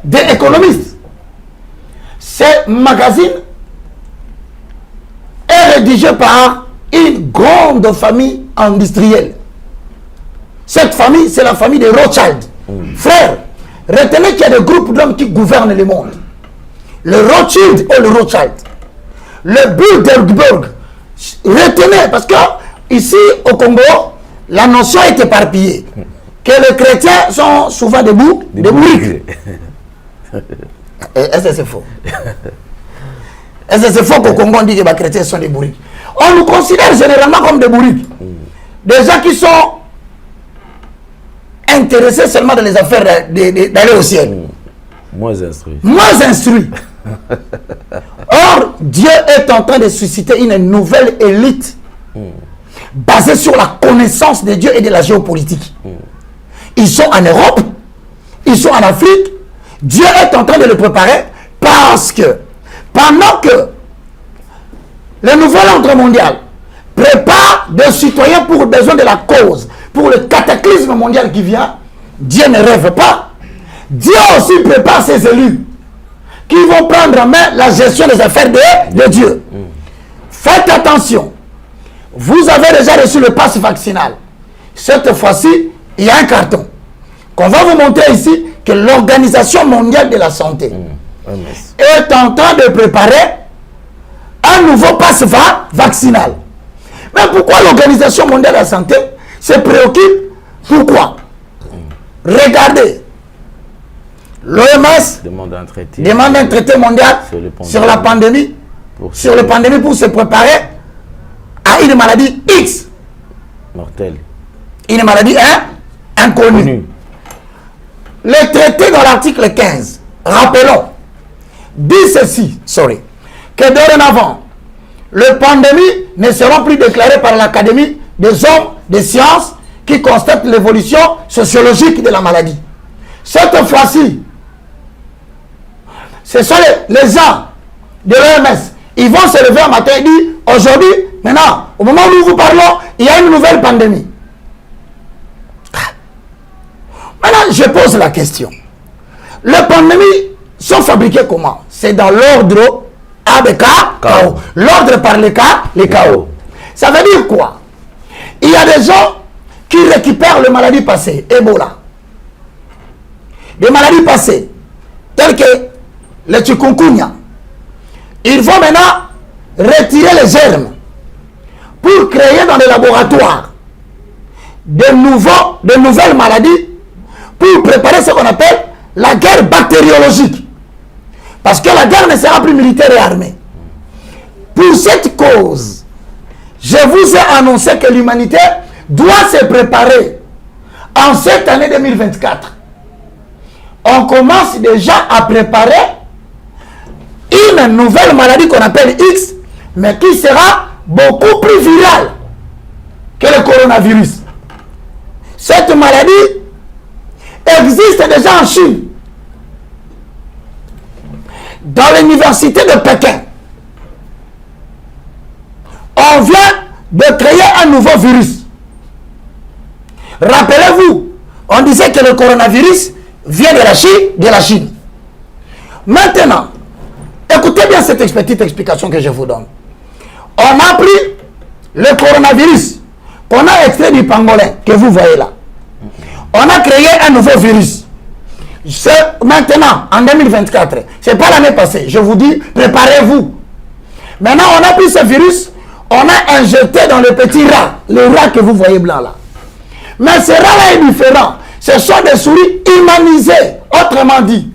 des économistes. Ce magazine est rédigé par une grande famille industrielle. Cette famille, c'est la famille des Rothschild. Frère, retenez qu'il y a des groupes d'hommes qui gouvernent le monde. Le Rothschild ou le Rothschild. Le Bilderberg. Retenez, parce que ici au Congo, la notion est éparpillée. Que les chrétiens sont souvent des bourriques. Est-ce que c'est faux? Est-ce que c'est faux qu'au Congo on dit que les chrétiens sont des bourriques? On nous considère généralement comme des bourriques. Des gens qui sont intéressés seulement dans les affaires d'aller au ciel. Moins instruits. Moins instruits. Or, Dieu est en train de susciter une nouvelle élite basée sur la connaissance de Dieu et de la géopolitique. Ils sont en Europe, ils sont en Afrique. Dieu est en train de le préparer parce que pendant que le nouvel ordre mondial prépare des citoyens pour besoin de la cause, pour le cataclysme mondial qui vient, Dieu ne rêve pas. Dieu aussi prépare ses élus qui vont prendre en main la gestion des affaires de Dieu. Faites attention. Vous avez déjà reçu le pass vaccinal. Cette fois-ci, il y a un carton qu'on va vous montrer ici que l'Organisation mondiale de la santé est en train de préparer un nouveau pass vaccinal. Mais pourquoi l'Organisation mondiale de la santé se préoccupe? Pourquoi? Regardez. L'OMS demande un traité mondial sur la pandémie, pour se préparer à une maladie X. Mortelle. Une maladie inconnue. Le traité dans l'article 15, rappelons, dit ceci, que dorénavant, les pandémies ne seront plus déclarées par l'Académie des hommes des sciences qui constate l'évolution sociologique de la maladie. Cette fois-ci, ce sont les gens de l'OMS. Ils vont se lever un matin et dire, aujourd'hui, maintenant, au moment où nous vous parlons, il y a une nouvelle pandémie. Maintenant, je pose la question. Les pandémies sont fabriquées comment? C'est dans l'ordre ABK, l'ordre par les KO. Ça veut dire quoi? Il y a des gens qui récupèrent les maladies passées, Ebola. Des maladies passées, telles que le chikungunya. Ils vont maintenant retirer les germes pour créer dans les laboratoires de nouvelles maladies pour préparer ce qu'on appelle la guerre bactériologique. Parce que la guerre ne sera plus militaire et armée. Pour cette cause, je vous ai annoncé que l'humanité doit se préparer en cette année 2024. On commence déjà à préparer une nouvelle maladie qu'on appelle X, mais qui sera beaucoup plus virale que le coronavirus. Cette maladie existe déjà en Chine. Dans l'université de Pékin, on vient de créer un nouveau virus. Rappelez-vous, on disait que le coronavirus vient de la Chine. Maintenant, écoutez bien cette petite explication que je vous donne. On a pris le coronavirus qu'on a extrait du pangolin, que vous voyez là. On a créé un nouveau virus. Maintenant, en 2024, ce n'est pas l'année passée. Je vous dis, préparez-vous. Maintenant, on a pris ce virus, on a injecté dans le petit rat, le rat que vous voyez blanc là. Mais ce rat-là est différent. Ce sont des souris humanisées. Autrement dit,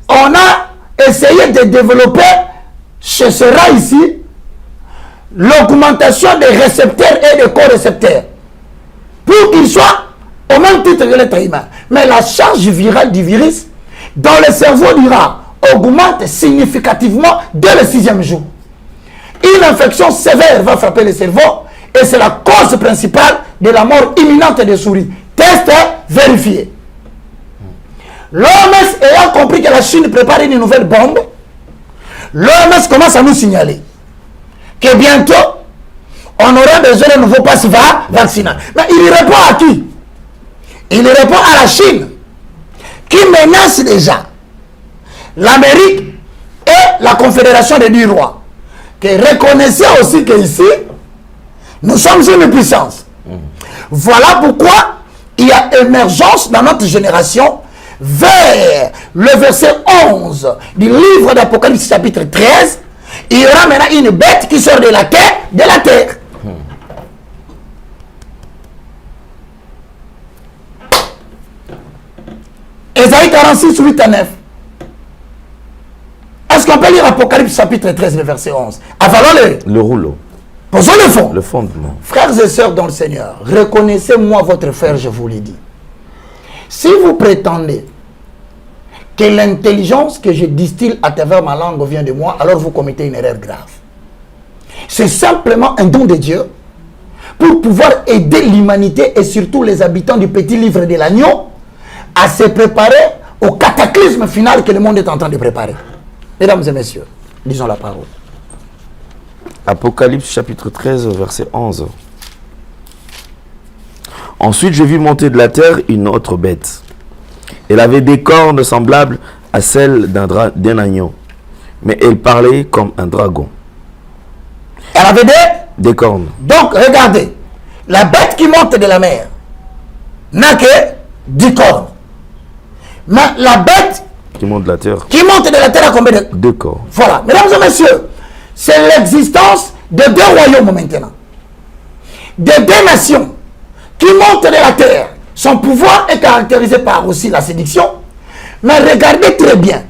on a essayé de développer chez ce rat ici l'augmentation des récepteurs et des co-récepteurs pour qu'ils soient au même titre que l'être humain. Mais la charge virale du virus dans le cerveau du rat augmente significativement dès le 6e jour. Une infection sévère va frapper le cerveau et c'est la cause principale de la mort imminente des souris. Test vérifié. L'OMS ayant compris que la Chine prépare une nouvelle bombe, l'OMS commence à nous signaler que bientôt, on aura besoin d'un nouveau passe vaccinal. Mais il répond à qui? Il répond à la Chine, qui menace déjà l'Amérique et la Confédération des 10 rois. Que reconnaissez aussi qu'ici, nous sommes une puissance. Voilà pourquoi il y a émergence dans notre génération vers le verset 11 du livre d'Apocalypse chapitre 13. Il y aura maintenant une bête qui sort de la terre. Ésaïe 46, 8 à 9. Est-ce qu'on peut lire Apocalypse chapitre 13, le verset 11? Avalons le rouleau. Posons le fond. Le fondement. Frères et sœurs dans le Seigneur, reconnaissez-moi votre frère, je vous l'ai dit. Si vous prétendez que l'intelligence que je distille à travers ma langue vient de moi, alors vous commettez une erreur grave. C'est simplement un don de Dieu pour pouvoir aider l'humanité et surtout les habitants du petit livre de l'agneau à se préparer au cataclysme final que le monde est en train de préparer. Mesdames et messieurs, lisons la parole. Apocalypse chapitre 13, verset 11. Ensuite, j'ai vu monter de la terre une autre bête. Elle avait des cornes semblables à celles d'un agneau, mais elle parlait comme un dragon. Elle avait des cornes. Donc, regardez, la bête qui monte de la mer n'a que 10 cornes. Mais la bête qui monte de la terre a combien de 2 cornes. Voilà, mesdames et messieurs, c'est l'existence de 2 royaumes maintenant. De 2 nations qui montent de la terre. Son pouvoir est caractérisé par aussi la séduction. Mais regardez très bien.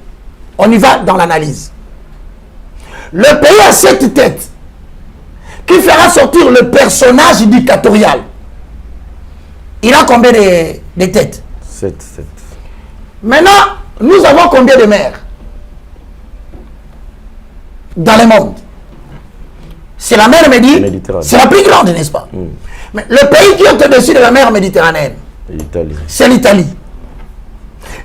On y va dans l'analyse. Le pays a 7 têtes qui fera sortir le personnage dictatorial. Il a combien de têtes? 7. Maintenant, nous avons combien de mers dans le monde? C'est la mer Méditerranée. C'est la plus grande, n'est-ce pas? Mais le pays qui est au-dessus de la mer Méditerranée, c'est l'Italie.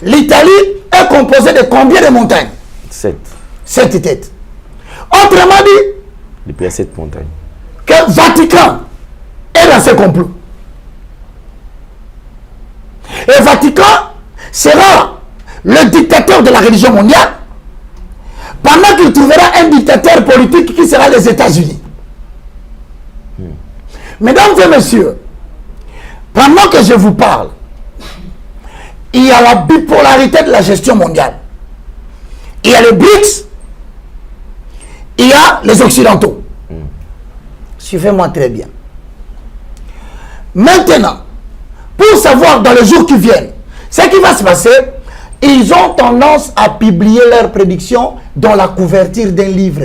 L'Italie est composée de combien de montagnes? 7 têtes. Autrement dit, il y a 7 montagnes. Que le Vatican est dans ce complot. Et le Vatican sera le dictateur de la religion mondiale pendant qu'il trouvera un dictateur politique qui sera les États-Unis. Mesdames et messieurs, pendant que je vous parle, il y a la bipolarité de la gestion mondiale. Il y a les BRICS, il y a les Occidentaux. Suivez-moi très bien. Maintenant, pour savoir dans les jours qui viennent ce qui va se passer, ils ont tendance à publier leurs prédictions dans la couverture d'un livre,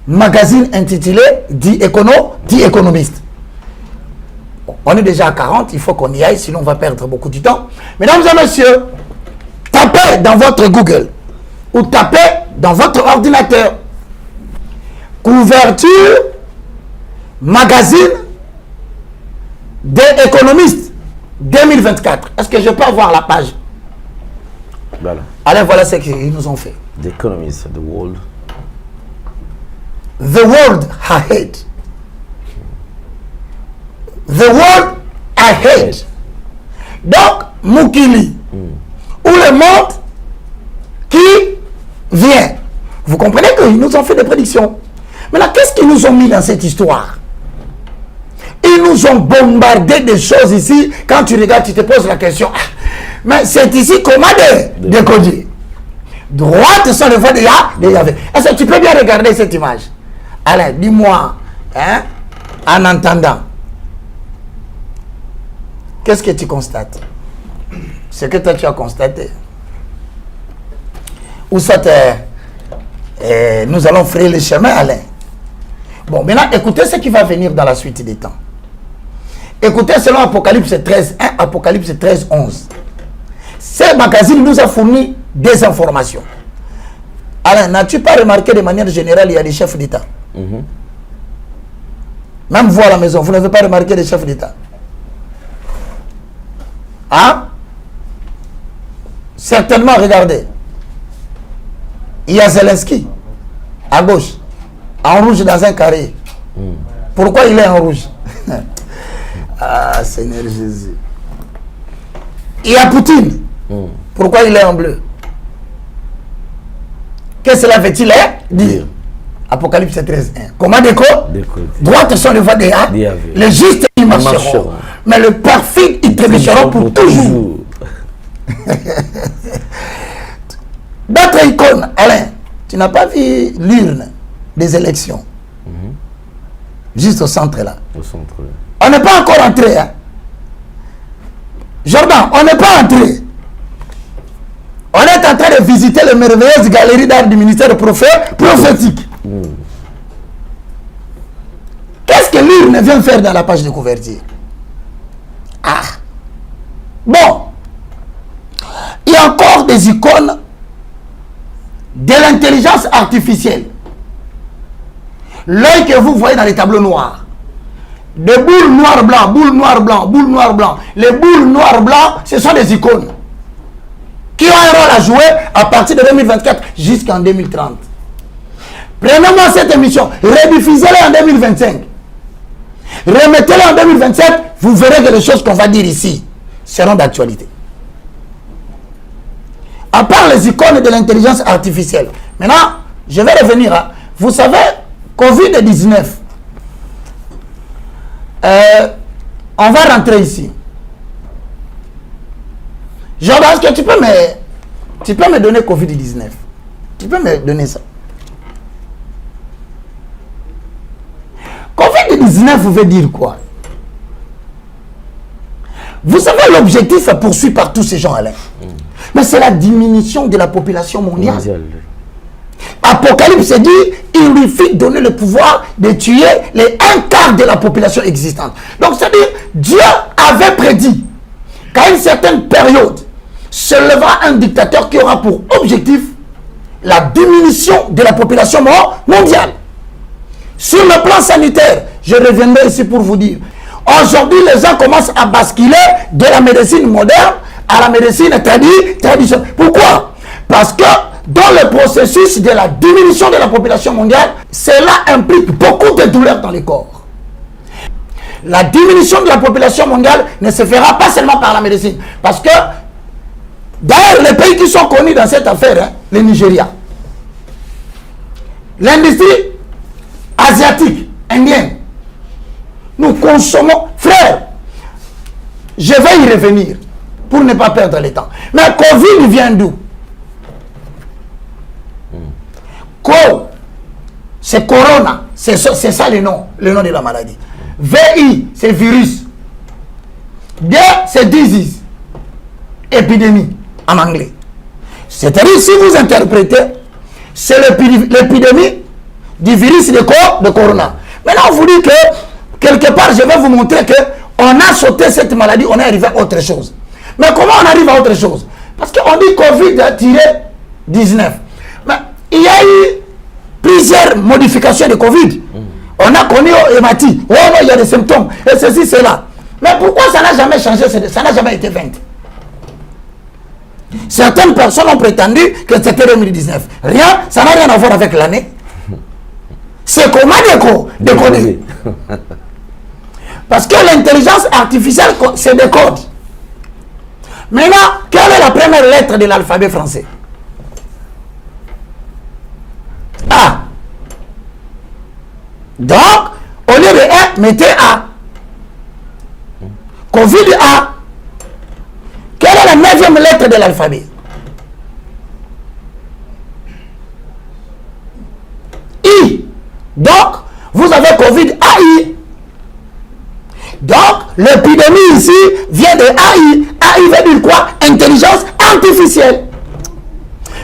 magazine intitulé dit économiste. Bon, on est déjà à 40, il faut qu'on y aille, sinon on va perdre beaucoup de temps. Mesdames et messieurs, tapez dans votre Google ou tapez dans votre ordinateur couverture magazine des économistes 2024. Est-ce que je peux avoir la page? Voilà. Allez, voilà ce qu'ils nous ont fait. The Economist, the world. The world ahead. The world ahead. Donc, Mukili. Ou le monde qui vient. Vous comprenez qu'ils nous ont fait des prédictions. Maintenant, qu'est-ce qu'ils nous ont mis dans cette histoire? Ils nous ont bombardé des choses ici. Quand tu regardes, tu te poses la question. Mais c'est ici comment décoder. Droite sans le voie de Yahvé. Est-ce que tu peux bien regarder cette image? Allez, dis-moi, hein, en entendant. Qu'est-ce que tu constates? Ce que toi tu as constaté. Ou ça nous allons frayer le chemin, Alain. Bon, maintenant, écoutez ce qui va venir dans la suite des temps. Écoutez, selon Apocalypse 13, 1, Apocalypse 13, 11. Ce magazine nous a fourni des informations. Alain, n'as-tu pas remarqué de manière générale, il y a des chefs d'État? Même vous à la maison, vous n'avez pas remarqué des chefs d'État? Hein? Certainement, regardez. Il y a Zelensky, à gauche, en rouge dans un carré. Pourquoi il est en rouge? Ah, Seigneur Jésus. Il y a Poutine. Pourquoi il est en bleu? Qu'est-ce que cela veut-il dire? Apocalypse 13, 1. Comment décoder? Droite sont les voies des âmes. Les justes y marcheront. Mais le perfide, ils trébucheront pour toujours. D'autres icônes, Alain, tu n'as pas vu l'urne des élections? Juste au centre là. Au centre. On n'est pas encore entré. Hein? Jordan, on n'est pas entré. On est en train de visiter les merveilleuses galeries d'art du ministère prophétique. Qu'est-ce que l'urne vient faire dans la page de couverture? Ah. Bon. Il y a encore des icônes de l'intelligence artificielle. L'œil que vous voyez dans les tableaux noirs. Des boules noir-blanc, boules noir-blanc, boules noir-blanc. Les boules noir-blanc, ce sont des icônes qui ont un rôle à jouer à partir de 2024 jusqu'en 2030. Prenez-moi cette émission, rediffusez-la en 2025. Remettez-la en 2027, vous verrez que les choses qu'on va dire ici seront d'actualité. À part les icônes de l'intelligence artificielle. Maintenant, je vais revenir à... Vous savez, Covid-19. On va rentrer ici. Jordan, est-ce que tu peux me donner Covid-19? Tu peux me donner ça? Covid-19 veut dire quoi? Vous savez l'objectif poursuivi par tous ces gens, Alain. Mais c'est la diminution de la population mondiale. Apocalypse dit, il lui fit donner le pouvoir de tuer les 1/4 de la population existante. Donc c'est-à-dire, Dieu avait prédit qu'à une certaine période, se lèvera un dictateur qui aura pour objectif la diminution de la population mondiale. Sur le plan sanitaire, je reviendrai ici pour vous dire, aujourd'hui les gens commencent à basculer de la médecine moderne à la médecine traditionnelle. Pourquoi? Parce que dans le processus de la diminution de la population mondiale, cela implique beaucoup de douleurs dans le corps. La diminution de la population mondiale ne se fera pas seulement par la médecine. Parce que, d'ailleurs, les pays qui sont connus dans cette affaire, hein, le Nigeria, l'industrie asiatique, indienne, nous consommons, frère, je vais y revenir pour ne pas perdre le temps. Mais Covid vient d'où? C'est Corona, c'est ça le nom de la maladie. VI, c'est virus. D, c'est disease, épidémie en anglais. C'est-à-dire, si vous interprétez, c'est l'épidémie du virus de Corona. Maintenant, on vous dit que, quelque part, je vais vous montrer qu'on a sauté cette maladie, on est arrivé à autre chose. Mais comment on arrive à autre chose? Parce qu'on dit Covid-19. Mais il y a eu plusieurs modifications de Covid. On a connu hématite. Oh non, il y a des symptômes. Et ceci, cela. Mais pourquoi ça n'a jamais changé? Ça n'a jamais été 20. Certaines personnes ont prétendu que c'était 2019. Rien, ça n'a rien à voir avec l'année. C'est comment décoder. Parce que l'intelligence artificielle, c'est des codes. Maintenant, quelle est la première lettre de l'alphabet français? A. Donc, au lieu de A, mettez A. Covid A. Quelle est la 9e lettre de l'alphabet? I. Donc, vous avez Covid AI. Donc, l'épidémie ici vient de AI. AI veut dire quoi? Intelligence artificielle.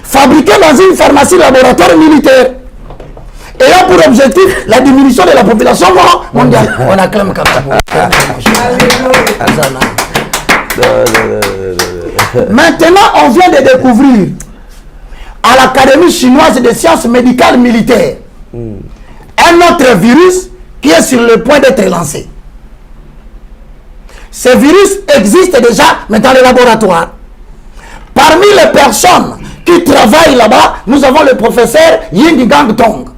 Fabriquée dans une pharmacie laboratoire militaire. ayant pour objectif la diminution de la population mondiale. On acclame Capitaine. Maintenant, on vient de découvrir à l'Académie chinoise des sciences médicales militaires un autre virus qui est sur le point d'être lancé. Ce virus existe déjà, mais dans les laboratoires. Parmi les personnes qui travaillent là-bas, nous avons le professeur Ying Gang Tong.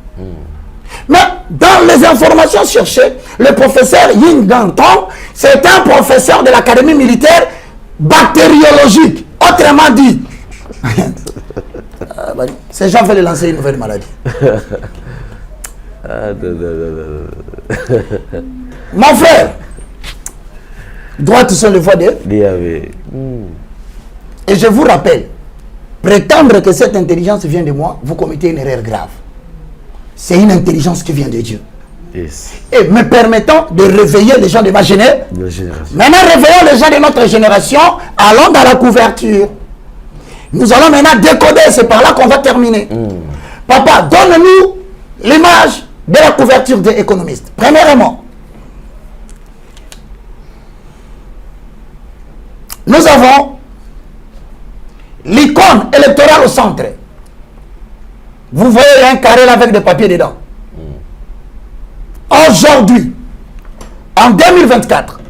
Mais dans les informations cherchées, le professeur Ying Gang Tong, c'est un professeur de l'Académie militaire bactériologique. Autrement dit, ces gens veulent lancer une nouvelle maladie. Mon frère, droite sur le voie de... Et je vous rappelle, prétendre que cette intelligence vient de moi, vous commettez une erreur grave. C'est une intelligence qui vient de Dieu. Yes. Et me permettant de réveiller les gens de ma génération. Maintenant, réveillons les gens de notre génération, allons dans la couverture. Nous allons maintenant décoder, c'est par là qu'on va terminer. Papa, donne-nous l'image de la couverture des économistes. Premièrement, nous avons l'icône électorale au centre. Vous voyez un carré là avec des papiers dedans. Aujourd'hui, en 2024,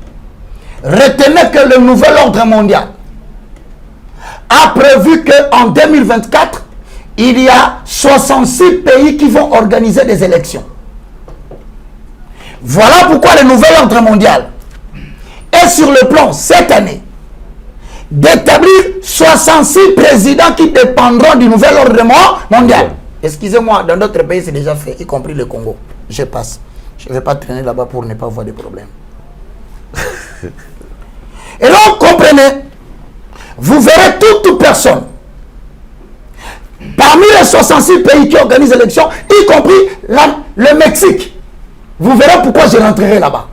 retenez que le nouvel ordre mondial a prévu qu'en 2024, il y a 66 pays qui vont organiser des élections. Voilà pourquoi le nouvel ordre mondial est sur le plan cette année d'établir 66 présidents qui dépendront du nouvel ordre mondial. Excusez-moi, dans d'autres pays c'est déjà fait, y compris le Congo. Je passe. Je ne vais pas traîner là-bas pour ne pas avoir de problèmes. Et donc, comprenez, vous verrez toute personne, parmi les 66 pays qui organisent l'élection, y compris le Mexique. Vous verrez pourquoi je rentrerai là-bas.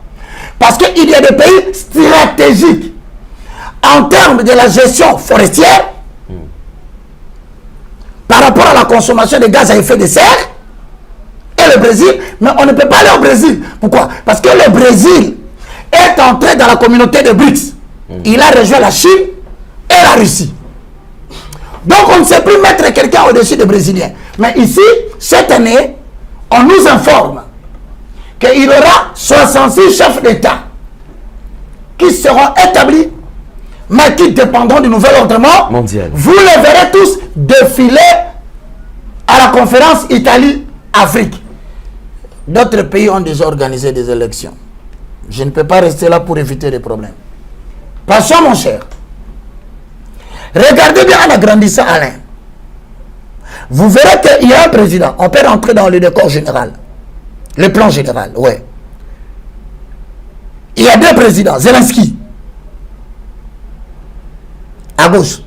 Parce qu'il y a des pays stratégiques en termes de la gestion forestière par rapport à la consommation de gaz à effet de serre. Et le Brésil, mais on ne peut pas aller au Brésil. Pourquoi? Parce que le Brésil est entré dans la communauté de BRICS. Il a rejoint la Chine et la Russie. Donc on ne sait plus mettre quelqu'un au-dessus des Brésiliens. Mais ici, cette année, on nous informe qu'il y aura 66 chefs d'État qui seront établis, mais qui dépendront du nouvel ordre mondial. Vous les verrez tous défiler à la conférence Italie-Afrique. D'autres pays ont déjà organisé des élections. Je ne peux pas rester là pour éviter des problèmes. Passons, mon cher. Regardez bien en agrandissant Alain. Vous verrez qu'il y a un président. On peut rentrer dans le décor général. Le plan général, ouais. Il y a deux présidents. Zelensky. À gauche.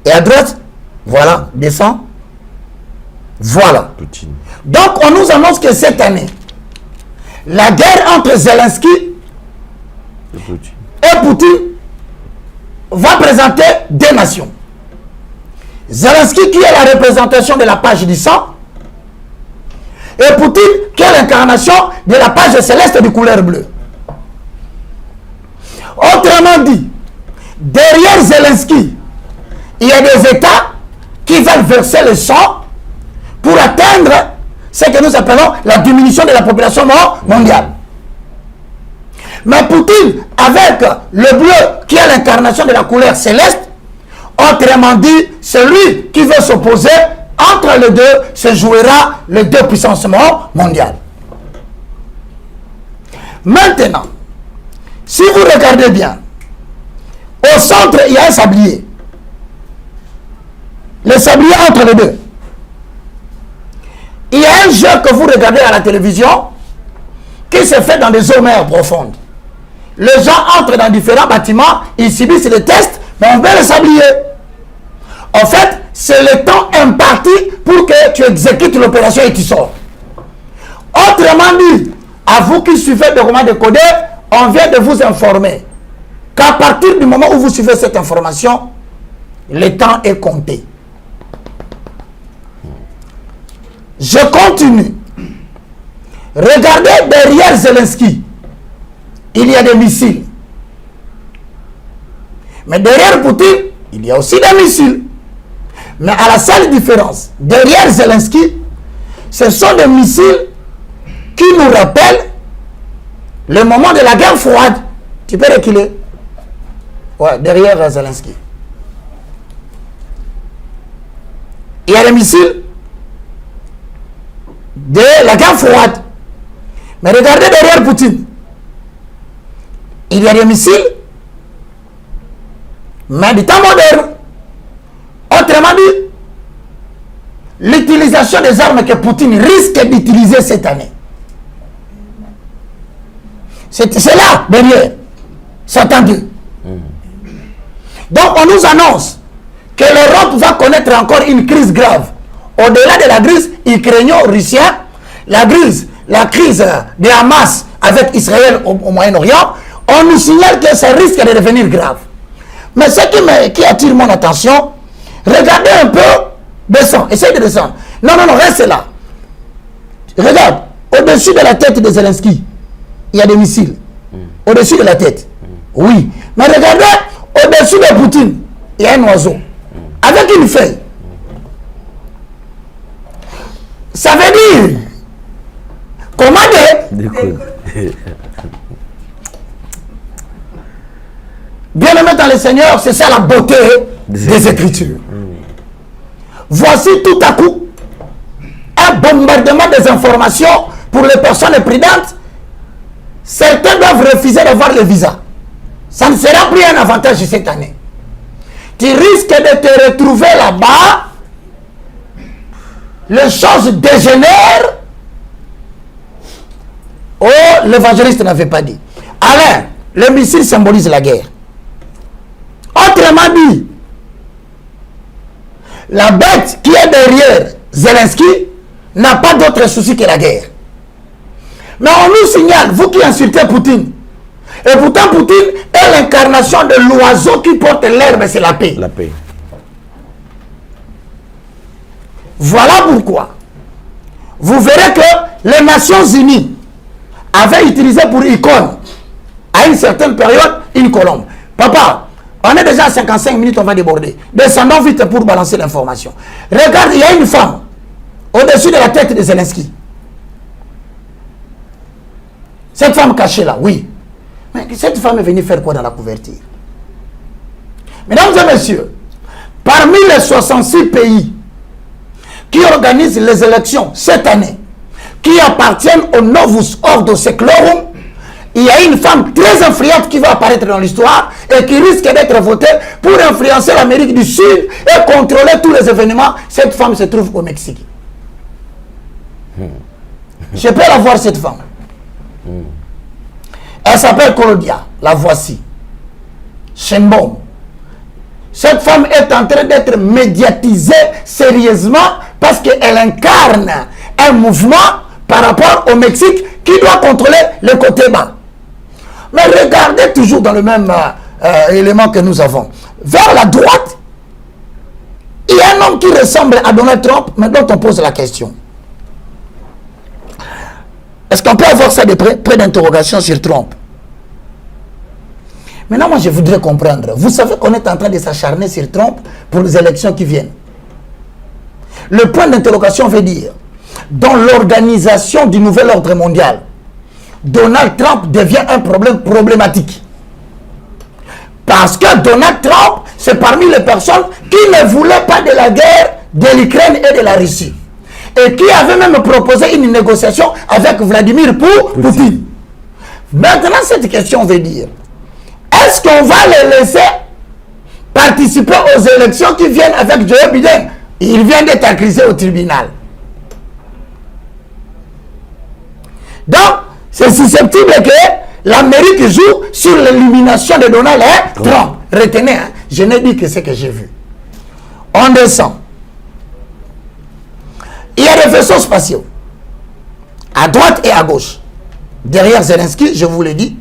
Et à droite, voilà, descend. Voilà. Poutine. Donc, on nous annonce que cette année, la guerre entre Zelensky et Poutine va présenter deux nations. Zelensky qui est la représentation de la page du sang et Poutine qui est l'incarnation de la page céleste de couleur bleue. Autrement dit, derrière Zelensky, il y a des États qui veulent verser le sang pour atteindre ce que nous appelons la diminution de la population mondiale. Mais Poutine, avec le bleu qui est l'incarnation de la couleur céleste, autrement dit, celui qui veut s'opposer, entre les deux se jouera les deux puissances mondiales. Maintenant, si vous regardez bien, au centre, il y a un sablier. Le sablier entre les deux. Il y a un jeu que vous regardez à la télévision qui se fait dans des eaux mers profondes. Les gens entrent dans différents bâtiments, ils subissent les tests, mais on met le sablier. En fait, c'est le temps imparti pour que tu exécutes l'opération et tu sors. Autrement dit, à vous qui suivez le roman décodé, on vient de vous informer qu'à partir du moment où vous suivez cette information, le temps est compté. Je continue. Regardez derrière Zelensky, il y a des missiles. Mais derrière Poutine, il y a aussi des missiles. Mais à la seule différence, derrière Zelensky, ce sont des missiles qui nous rappellent le moment de la guerre froide. Tu peux reculer. Ouais, derrière Zelensky. Il y a des missiles de la guerre froide. Mais regardez derrière Poutine. Il y a des missiles, mais du temps moderne. Autrement dit, l'utilisation des armes que Poutine risque d'utiliser cette année. C'est là, derrière. C'est attendu. Donc, on nous annonce que l'Europe va connaître encore une crise grave. Au-delà de la crise ukraino-russienne, la crise de Hamas avec Israël au Moyen-Orient, on nous signale que ça risque de devenir grave. Mais ce qui attire mon attention, regardez un peu, descends, essaye de descendre. Non, reste là. Regarde, au-dessus de la tête de Zelensky, il y a des missiles. Au-dessus de la tête. Oui. Mais regardez, au-dessus de Poutine, il y a un oiseau. Avec une feuille. Ça veut dire, commandez. Bien-aimé dans le Seigneur, c'est ça la beauté des Écritures. Voici tout à coup un bombardement des informations pour les personnes prudentes. Certains doivent refuser d'avoir le visa. Ça ne sera plus un avantage cette année. Tu risques de te retrouver là-bas. Les choses dégénèrent. Oh, l'évangéliste n'avait pas dit. Alors, le missile symbolise la guerre. Autrement dit, la bête qui est derrière Zelensky n'a pas d'autre souci que la guerre. Mais on nous signale, vous qui insultez Poutine, et pourtant Poutine est l'incarnation de l'oiseau qui porte l'herbe, c'est la paix. La paix. Voilà pourquoi vous verrez que les Nations Unies avaient utilisé pour icône, à une certaine période, une colombe. Papa, on est déjà à 55 minutes, on va déborder. Descendons vite pour balancer l'information. Regarde, il y a une femme au-dessus de la tête de Zelensky. Cette femme cachée là, oui. Mais cette femme est venue faire quoi dans la couverture? Mesdames et messieurs, parmi les 66 pays qui organisent les élections cette année, qui appartiennent au Novus Ordo Seclorum, il y a une femme très influente qui va apparaître dans l'histoire et qui risque d'être votée pour influencer l'Amérique du Sud et contrôler tous les événements. Cette femme se trouve au Mexique. Je peux la voir, cette femme. Elle s'appelle Claudia, la voici. Sheinbaum. Cette femme est en train d'être médiatisée sérieusement parce qu'elle incarne un mouvement par rapport au Mexique qui doit contrôler le côté bas. Mais regardez toujours dans le même élément que nous avons. Vers la droite, il y a un homme qui ressemble à Donald Trump, mais dont on pose la question. Est-ce qu'on peut avoir ça de près d'interrogation sur Trump? Maintenant, moi, je voudrais comprendre. Vous savez qu'on est en train de s'acharner sur Trump pour les élections qui viennent. Le point d'interrogation veut dire, dans l'organisation du nouvel ordre mondial, Donald Trump devient un problème problématique. Parce que Donald Trump, c'est parmi les personnes qui ne voulaient pas de la guerre de l'Ukraine et de la Russie. Et qui avait même proposé une négociation avec Vladimir Poutine. Maintenant, cette question veut dire, est-ce qu'on va les laisser participer aux élections qui viennent avec Joe Biden? Il vient d'être accusé au tribunal. Donc, c'est susceptible que l'Amérique joue sur l'élimination de Donald Trump. Retenez, hein, je n'ai dit que ce que j'ai vu. On descend. Il y a des vaisseaux spatiaux. À droite et à gauche. Derrière Zelensky, je vous l'ai dit.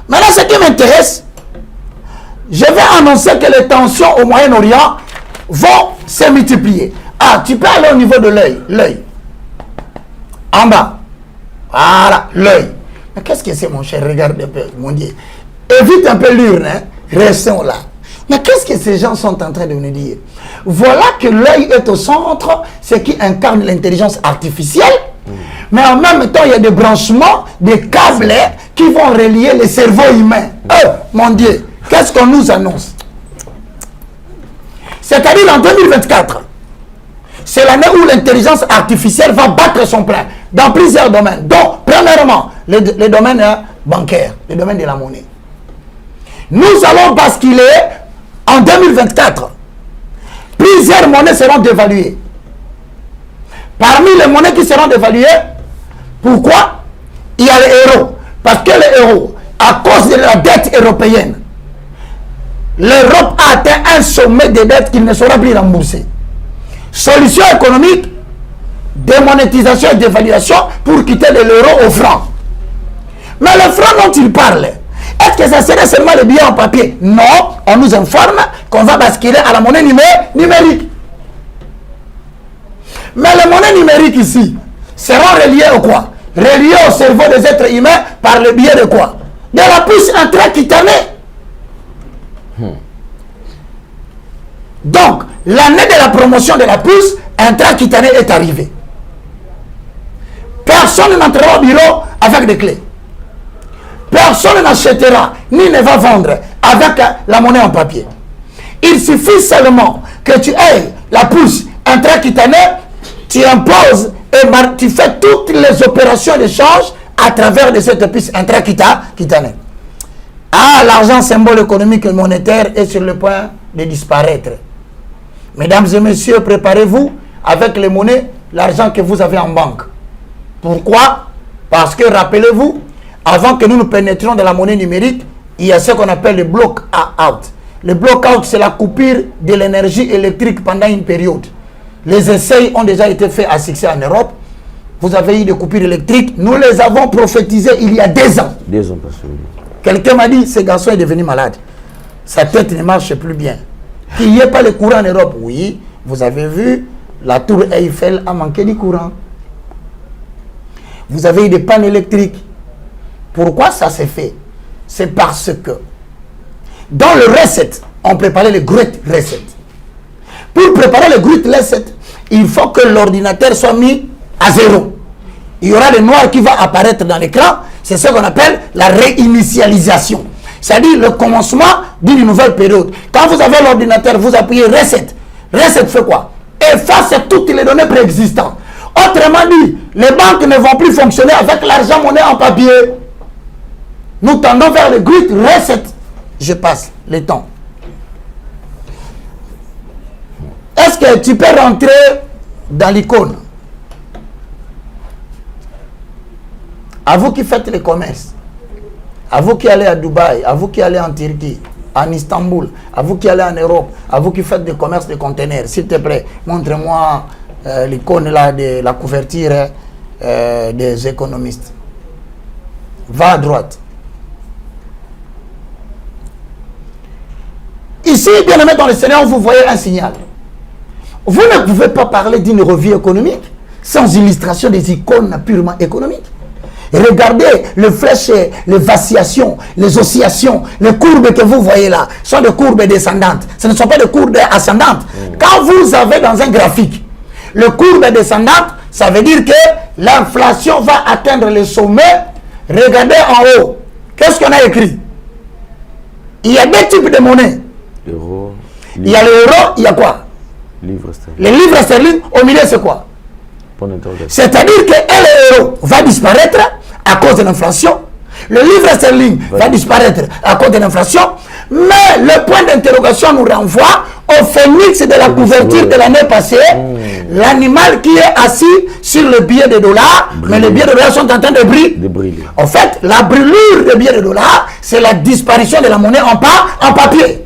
Maintenant, ce qui m'intéresse, je vais annoncer que les tensions au Moyen-Orient vont se multiplier. Ah, tu peux aller au niveau de l'œil. En bas. Voilà, l'œil. Mais qu'est-ce que c'est, mon cher? Regarde un peu, mon Dieu. Évite un peu l'urne, hein? Restons là. Mais qu'est-ce que ces gens sont en train de nous dire? Voilà que l'œil est au centre, ce qui incarne l'intelligence artificielle. Mais en même temps, il y a des branchements, des câbles qui vont relier les cerveaux humains. Mon Dieu, qu'est-ce qu'on nous annonce? C'est-à-dire en 2024, c'est l'année où l'intelligence artificielle va battre son plein dans plusieurs domaines. Donc, premièrement, le domaine bancaire, le domaine de la monnaie. Nous allons basculer en 2024. Plusieurs monnaies seront dévaluées. Parmi les monnaies qui seront dévaluées, pourquoi? Il y a l'euro. Parce que l'euro, à cause de la dette européenne, l'Europe a atteint un sommet de dettes qu'il ne sera plus remboursé. Solution économique, démonétisation et dévaluation pour quitter de l'euro au franc. Mais le franc dont il parle, est-ce que ça serait seulement le billet en papier? Non, on nous informe qu'on va basculer à la monnaie numérique. Mais les monnaies numériques ici seront reliées au quoi? Reliées au cerveau des êtres humains par le biais de quoi? De la puce intracutanée. Donc, l'année de la promotion de la puce intracutanée est arrivée. Personne n'entrera au bureau avec des clés. Personne n'achètera ni ne va vendre avec la monnaie en papier. Il suffit seulement que tu aies la puce intracutanée, tu imposes et tu fais toutes les opérations d'échange à travers de cette puce intracutanée. Ah, l'argent symbole économique et monétaire est sur le point de disparaître. Mesdames et messieurs, préparez-vous avec les monnaies, l'argent que vous avez en banque. Pourquoi? Parce que, rappelez-vous, avant que nous nous pénétrions dans la monnaie numérique, il y a ce qu'on appelle le block-out. Le block-out, c'est la coupure de l'énergie électrique pendant une période. Les essais ont déjà été faits à succès en Europe. Vous avez eu des coupures électriques. Nous les avons prophétisées il y a 2 ans. 2 ans, parce que... Quelqu'un m'a dit, ce garçon est devenu malade. Sa tête ne marche plus bien. Qu'il n'y ait pas le courant en Europe. Oui, vous avez vu, la tour Eiffel a manqué du courant. Vous avez eu des pannes électriques. Pourquoi ça s'est fait? C'est parce que dans le reset, on préparait le Great Reset. Pour préparer le Great Reset, il faut que l'ordinateur soit mis à 0. Il y aura le noir qui va apparaître dans l'écran. C'est ce qu'on appelle la réinitialisation. C'est-à-dire le commencement d'une nouvelle période. Quand vous avez l'ordinateur, vous appuyez Reset. Reset fait quoi? Efface toutes les données préexistantes. Autrement dit, les banques ne vont plus fonctionner avec l'argent monnaie en papier. Nous tendons vers le Great Reset. Je passe le temps. Est-ce que tu peux rentrer dans l'icône? À vous qui faites les commerces, à vous qui allez à Dubaï, à vous qui allez en Turquie, en Istanbul, à vous qui allez en Europe, à vous qui faites des commerces de conteneurs, s'il te plaît, montre-moi l'icône là de la couverture des économistes. Va à droite. Ici, bien aimé dans le Seigneur, vous voyez un signal. Vous ne pouvez pas parler d'une revue économique sans illustration des icônes purement économiques. Regardez les flèches, les vaccillations, les oscillations, les courbes que vous voyez là sont des courbes descendantes. Ce ne sont pas des courbes ascendantes. Quand vous avez dans un graphique le courbe descendante, ça veut dire que l'inflation va atteindre le sommet. Regardez en haut. Qu'est-ce qu'on a écrit? Il y a 2 types de monnaies. Euro, il y a l'euro, il y a quoi? Livre sterling. Les livres sterling, au milieu, c'est quoi? C'est-à-dire que l'euro va disparaître à cause de l'inflation. Le livre sterling va disparaître à cause de l'inflation. Mais le point d'interrogation nous renvoie au phénix de la couverture de l'année passée. L'animal qui est assis sur le billet de dollars. Mais les billets de dollars sont en train de briller. En fait, la brûlure des billets de dollars, c'est la disparition de la monnaie en papier.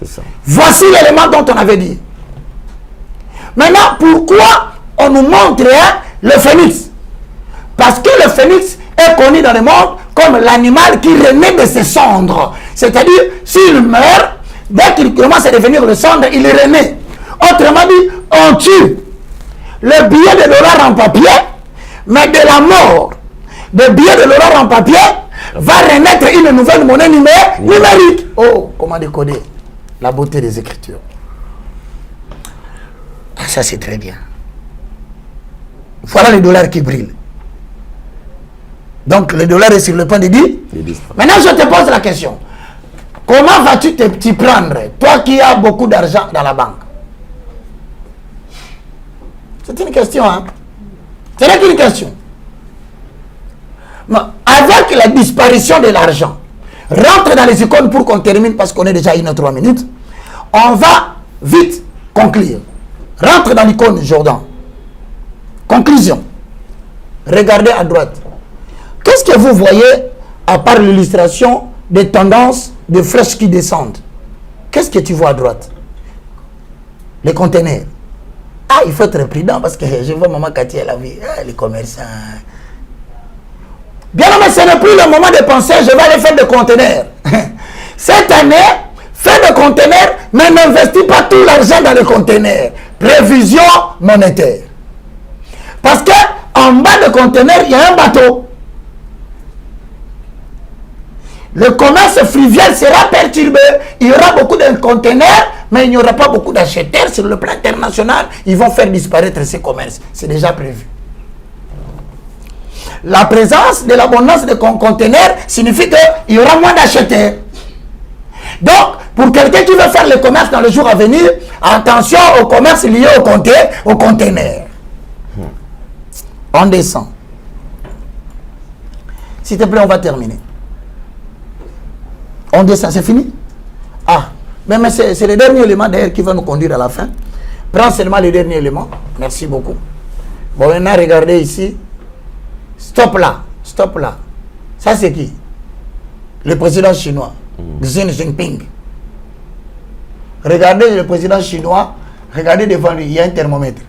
Ça. Voici l'élément dont on avait dit. Maintenant, pourquoi on nous montre le phénix? Parce que le phénix est connu dans le monde comme l'animal qui renaît de ses cendres. C'est-à-dire, s'il meurt, dès qu'il commence à devenir le cendre, il renaît. Autrement dit, on tue le billet de dollars en papier, mais de la mort des billets de l'euro en papier va renaître une nouvelle monnaie numérique. Oh, comment décoder la beauté des Écritures. Ah, ça c'est très bien. Voilà le dollar qui brille. Donc le dollar est sur le point de dire. Maintenant je te pose la question. Comment vas-tu t'y prendre, toi qui as beaucoup d'argent dans la banque? C'est une question, hein? Ce n'est qu'une question. Mais avec la disparition de l'argent, rentre dans les icônes pour qu'on termine parce qu'on est déjà à 1 ou 3 minutes. On va vite conclure. Rentre dans l'icône Jordan. Conclusion. Regardez à droite. Qu'est-ce que vous voyez à part l'illustration des tendances de flèches qui descendent? Qu'est-ce que tu vois à droite? Les conteneurs. Ah, il faut être prudent parce que je vois maman Cathy, elle a vu les commerçants. Bien, mais ce n'est plus le moment de penser, je vais aller faire des conteneurs. Cette année, fais des conteneurs, mais n'investis pas tout l'argent dans les conteneurs. Prévision monétaire. Parce que en bas de conteneurs, il y a un bateau. Le commerce fluvial sera perturbé. Il y aura beaucoup de conteneurs, mais il n'y aura pas beaucoup d'acheteurs sur le plan international. Ils vont faire disparaître ces commerces. C'est déjà prévu. La présence de l'abondance de conteneurs signifie qu'il y aura moins d'acheteurs. Donc, pour quelqu'un qui veut faire le commerce dans le jour à venir, attention au commerce lié au conteneur. On descend. S'il te plaît, on va terminer. On descend, c'est fini? Ah, mais c'est le dernier élément d'ailleurs qui va nous conduire à la fin. Prends seulement le dernier élément. Merci beaucoup. Bon, maintenant, regardez ici. Stop là. Stop là. Ça, c'est qui? Le président chinois. Xi Jinping. Regardez le président chinois. Regardez devant lui. Il y a un thermomètre.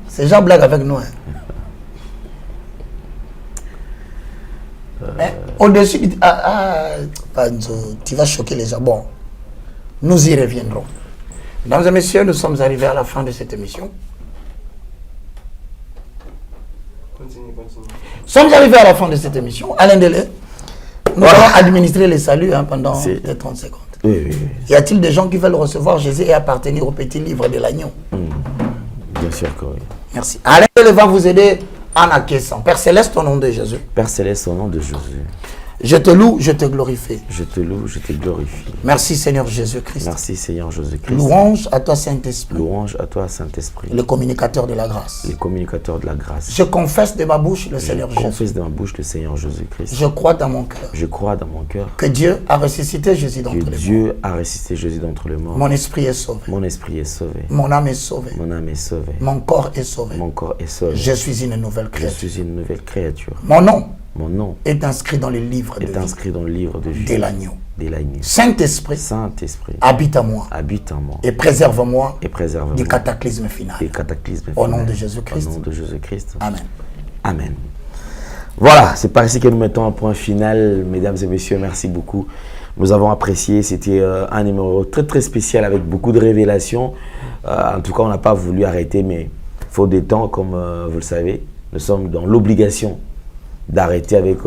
Ces gens blaguent avec nous. Hein. Au-dessus, tu vas choquer les gens. Bon, nous y reviendrons. Mesdames et messieurs, nous sommes arrivés à la fin de cette émission. Nous sommes arrivés à la fin de cette émission. Alain Delay, nous allons administrer les saluts pendant 30 secondes. Oui. Y a-t-il des gens qui veulent recevoir Jésus et appartenir au petit livre de l'agneau? Bien sûr que oui. Merci. Alain Delay va vous aider en acquiesçant. Père Céleste, au nom de Jésus. Père Céleste, au nom de Jésus. Je te loue, je te glorifie. Je te loue, je te glorifie. Merci Seigneur Jésus-Christ. Merci Seigneur Jésus-Christ. Louange à toi Saint-Esprit. Louange à toi Saint-Esprit. Le communicateur de la grâce. Le communicateur de la grâce. Je confesse de ma bouche le Seigneur Jésus. Je confesse de ma bouche le Seigneur Jésus-Christ. Je crois dans mon cœur. Je crois dans mon cœur. Que Dieu a ressuscité Jésus d'entre les morts. Dieu a ressuscité Jésus d'entre les morts. Mon esprit est sauvé. Mon esprit est sauvé. Mon âme est sauvée. Mon âme est sauvée. Mon corps est sauvé. Mon corps est sauvé. Je suis une nouvelle créature. Je suis une nouvelle créature. Mon nom est inscrit dans le livre de vie de l'agneau. Saint-Esprit. Saint-Esprit, habite en moi. Habite en moi. Et préserve-moi du cataclysme final. Au nom de Jésus-Christ. Au nom de Jésus-Christ. Amen. Amen. Voilà, c'est par ici que nous mettons un point final. Mesdames et messieurs, merci beaucoup. Nous avons apprécié. C'était un numéro très très spécial avec beaucoup de révélations. En tout cas, on n'a pas voulu arrêter, mais faute de temps, comme vous le savez, nous sommes dans l'obligation d'arrêter avec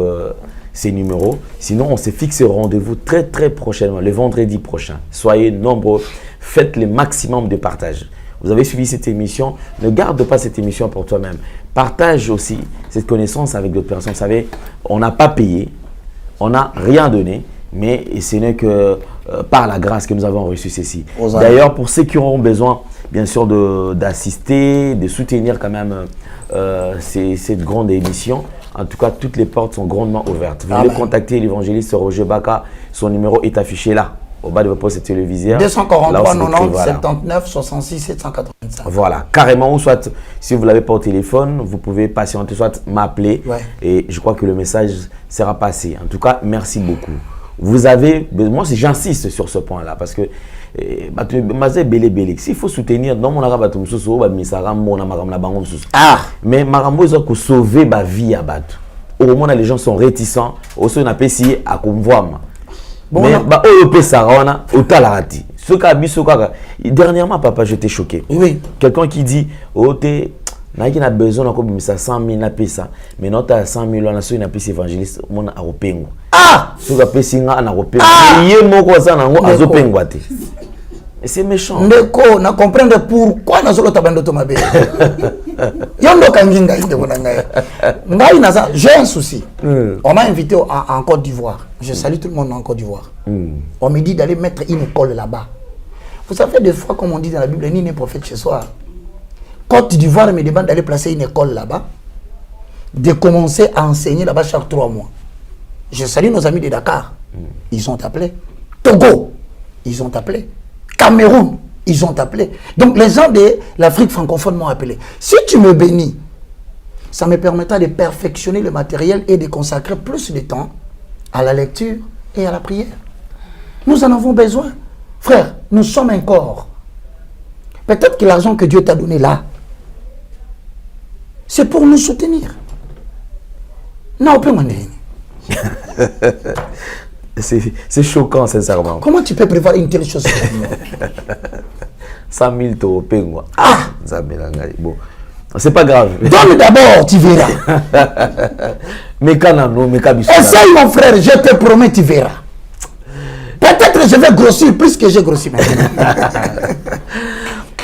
ces numéros. Sinon, on se fixe au rendez-vous très très prochainement, le vendredi prochain. Soyez nombreux, faites le maximum de partage. Vous avez suivi cette émission, ne garde pas cette émission pour toi-même. Partage aussi cette connaissance avec d'autres personnes. Vous savez, on n'a pas payé, on n'a rien donné, mais ce n'est que par la grâce que nous avons reçu ceci. D'ailleurs, pour ceux qui auront besoin, bien sûr, d'assister, de soutenir quand même cette grande émission, en tout cas, toutes les portes sont grandement ouvertes. Venez contacter l'évangéliste Roger Baka. Son numéro est affiché là, au bas de votre poste téléviseur. 243 90 79 66 785. Voilà, carrément. Ou soit, si vous ne l'avez pas au téléphone, vous pouvez patienter, soit m'appeler. Ouais. Et je crois que le message sera passé. En tout cas, merci beaucoup. Vous avez, moi, j'insiste sur ce point-là parce que s'il faut soutenir, dans mon arabe, mais marambo ils sauver ma vie à battre. Au moment où les gens sont réticents, aussi on a essayé à convoi. Mais dernièrement, papa, j'étais choqué. Oui. Quelqu'un qui dit, oh, N'a qui a besoin de ça 100 000 na pesa. Mais non t'as 100 000 na so na pesa évangéliste mon a opengo. Ah! So ka pesa nga na opengo. Yé moko za nango azopengo te. Et c'est méchant. Ndeko na comprendre pourquoi na solo tabando to mabe. Yondo kanginga inde bonanga. Ngai na ça, j'ai un souci. On m'a invité en Côte d'Ivoire. Je salue tout le monde en Côte d'Ivoire. On me dit d'aller mettre une école là-bas. Vous savez des fois comme on dit dans la Bible, ni n'est prophète chez soi. Côte d'Ivoire me demande d'aller placer une école là-bas, de commencer à enseigner là-bas chaque 3 mois. Je salue nos amis de Dakar. Ils ont appelé. Togo, ils ont appelé. Cameroun, ils ont appelé. Donc les gens de l'Afrique francophone m'ont appelé. Si tu me bénis, ça me permettra de perfectionner le matériel et de consacrer plus de temps à la lecture et à la prière. Nous en avons besoin. Frère, nous sommes un corps. Peut-être que l'argent que Dieu t'a donné là, c'est pour nous soutenir. Non, on peut m'en dire. C'est choquant, sincèrement. Comment tu peux prévoir une telle chose? 100 000 to pengo. Ah! Bon. C'est pas grave. Donne d'abord, tu verras. Mais quand essaye mon frère, je te promets, tu verras. Peut-être je vais grossir plus que j'ai grossi maintenant.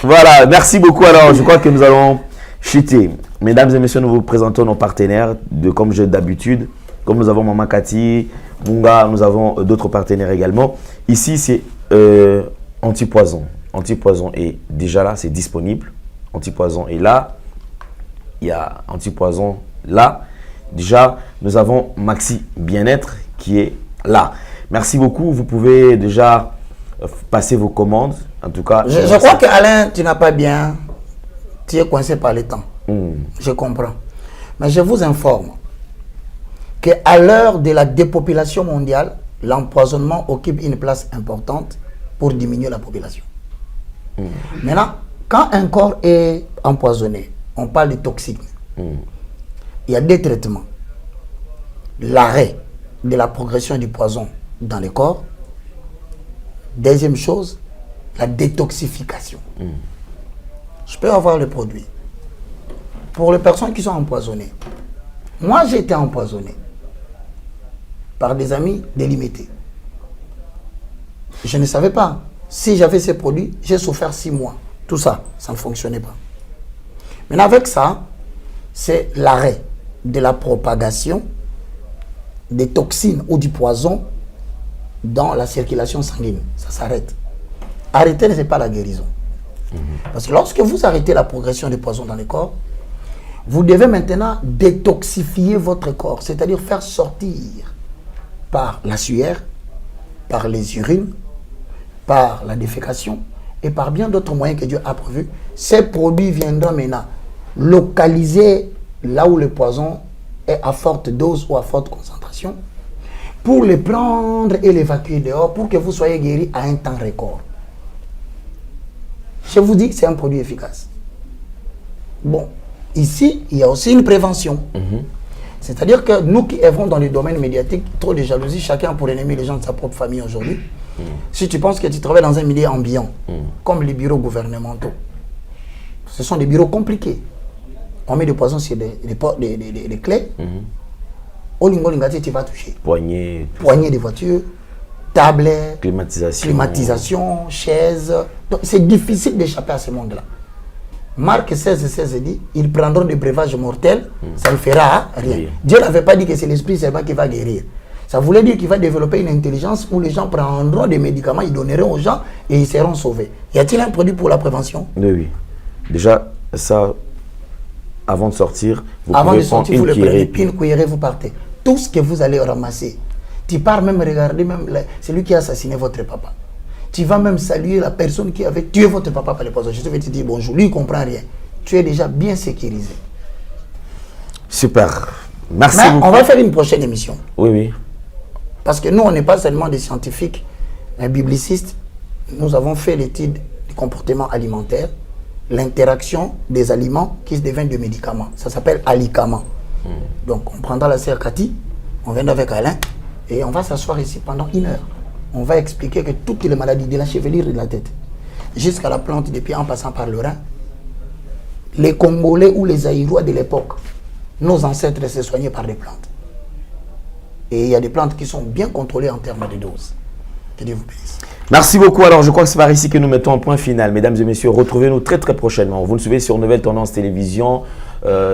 Voilà, merci beaucoup. Alors, je crois que nous allons chuter. Mesdames et messieurs, nous vous présentons nos partenaires, comme j'ai d'habitude. Comme nous avons Maman Cathy, Munga, nous avons d'autres partenaires également. Ici, c'est Antipoison. Antipoison est déjà là, c'est disponible. Antipoison est là. Il y a Antipoison là. Déjà, nous avons Maxi Bien-être qui est là. Merci beaucoup. Vous pouvez déjà passer vos commandes. En tout cas, je crois qu'Alain, tu n'as pas bien. Tu es coincé par le temps. Je comprends. Mais je vous informe qu'à l'heure de la dépopulation mondiale, l'empoisonnement occupe une place importante pour diminuer la population. Maintenant, quand un corps est empoisonné, on parle de toxiques. Il y a des traitements. L'arrêt de la progression du poison dans le corps. Deuxième chose, la détoxification. Je peux avoir le produit. Pour les personnes qui sont empoisonnées, moi j'ai été empoisonné par des amis délimités. Je ne savais pas. Si j'avais ces produits, j'ai souffert 6 mois. Tout ça, ça ne fonctionnait pas. Mais avec ça, c'est l'arrêt de la propagation des toxines ou du poison dans la circulation sanguine. Ça s'arrête. Arrêter, ce n'est pas la guérison. Parce que lorsque vous arrêtez la progression du poison dans le corps, vous devez maintenant détoxifier votre corps, c'est-à-dire faire sortir par la sueur, par les urines, par la défécation et par bien d'autres moyens que Dieu a prévus. Ces produits viendront maintenant localiser là où le poison est à forte dose ou à forte concentration pour les prendre et l'évacuer dehors pour que vous soyez guéri à un temps record. Je vous dis que c'est un produit efficace. Bon, ici, il y a aussi une prévention. C'est-à-dire que nous qui œuvrons dans le domaine médiatique, trop de jalousie, chacun pour ennemi les gens de sa propre famille aujourd'hui. Si tu penses que tu travailles dans un milieu ambiant, comme les bureaux gouvernementaux, ce sont des bureaux compliqués. On met des poisons sur des clés. Au Lingolingati, tu vas toucher. Poignée de voitures, tablets, climatisation, chaises. Donc c'est difficile d'échapper à ce monde-là. Marc 16 dit, ils prendront des breuvages mortels, ça ne fera rien. Oui. Dieu n'avait pas dit que c'est l'esprit seulement qui va guérir. Ça voulait dire qu'il va développer une intelligence où les gens prendront des médicaments, ils donneront aux gens et ils seront sauvés. Y a-t-il un produit pour la prévention? Oui. Déjà, ça, avant de sortir, vous le prenez, puis une cuillerée, vous partez. Tout ce que vous allez ramasser, tu pars même regarder celui qui a assassiné votre papa. Tu vas même saluer la personne qui avait tué votre papa par les poisons. Je vais te dire bonjour, lui il ne comprend rien. Tu es déjà bien sécurisé. Super. Merci beaucoup. On va faire une prochaine émission. Oui, oui. Parce que nous, on n'est pas seulement des scientifiques, un biblicistes. Nous avons fait l'étude du comportement alimentaire, l'interaction des aliments qui deviennent des médicaments. Ça s'appelle alicament. Donc, on prendra la sœur Cathy, on vient avec Alain, et on va s'asseoir ici pendant 1 heure. On va expliquer que toutes les maladies de la chevelure et de la tête, jusqu'à la plante des pieds en passant par le rein, les Congolais ou les Aïrois de l'époque, nos ancêtres se soignaient par des plantes. Et il y a des plantes qui sont bien contrôlées en termes de doses. Que Dieu vous bénisse. Merci beaucoup. Alors, je crois que c'est par ici que nous mettons un point final. Mesdames et messieurs, retrouvez-nous très très prochainement. Vous nous suivez sur Nouvelle Tendance Télévision,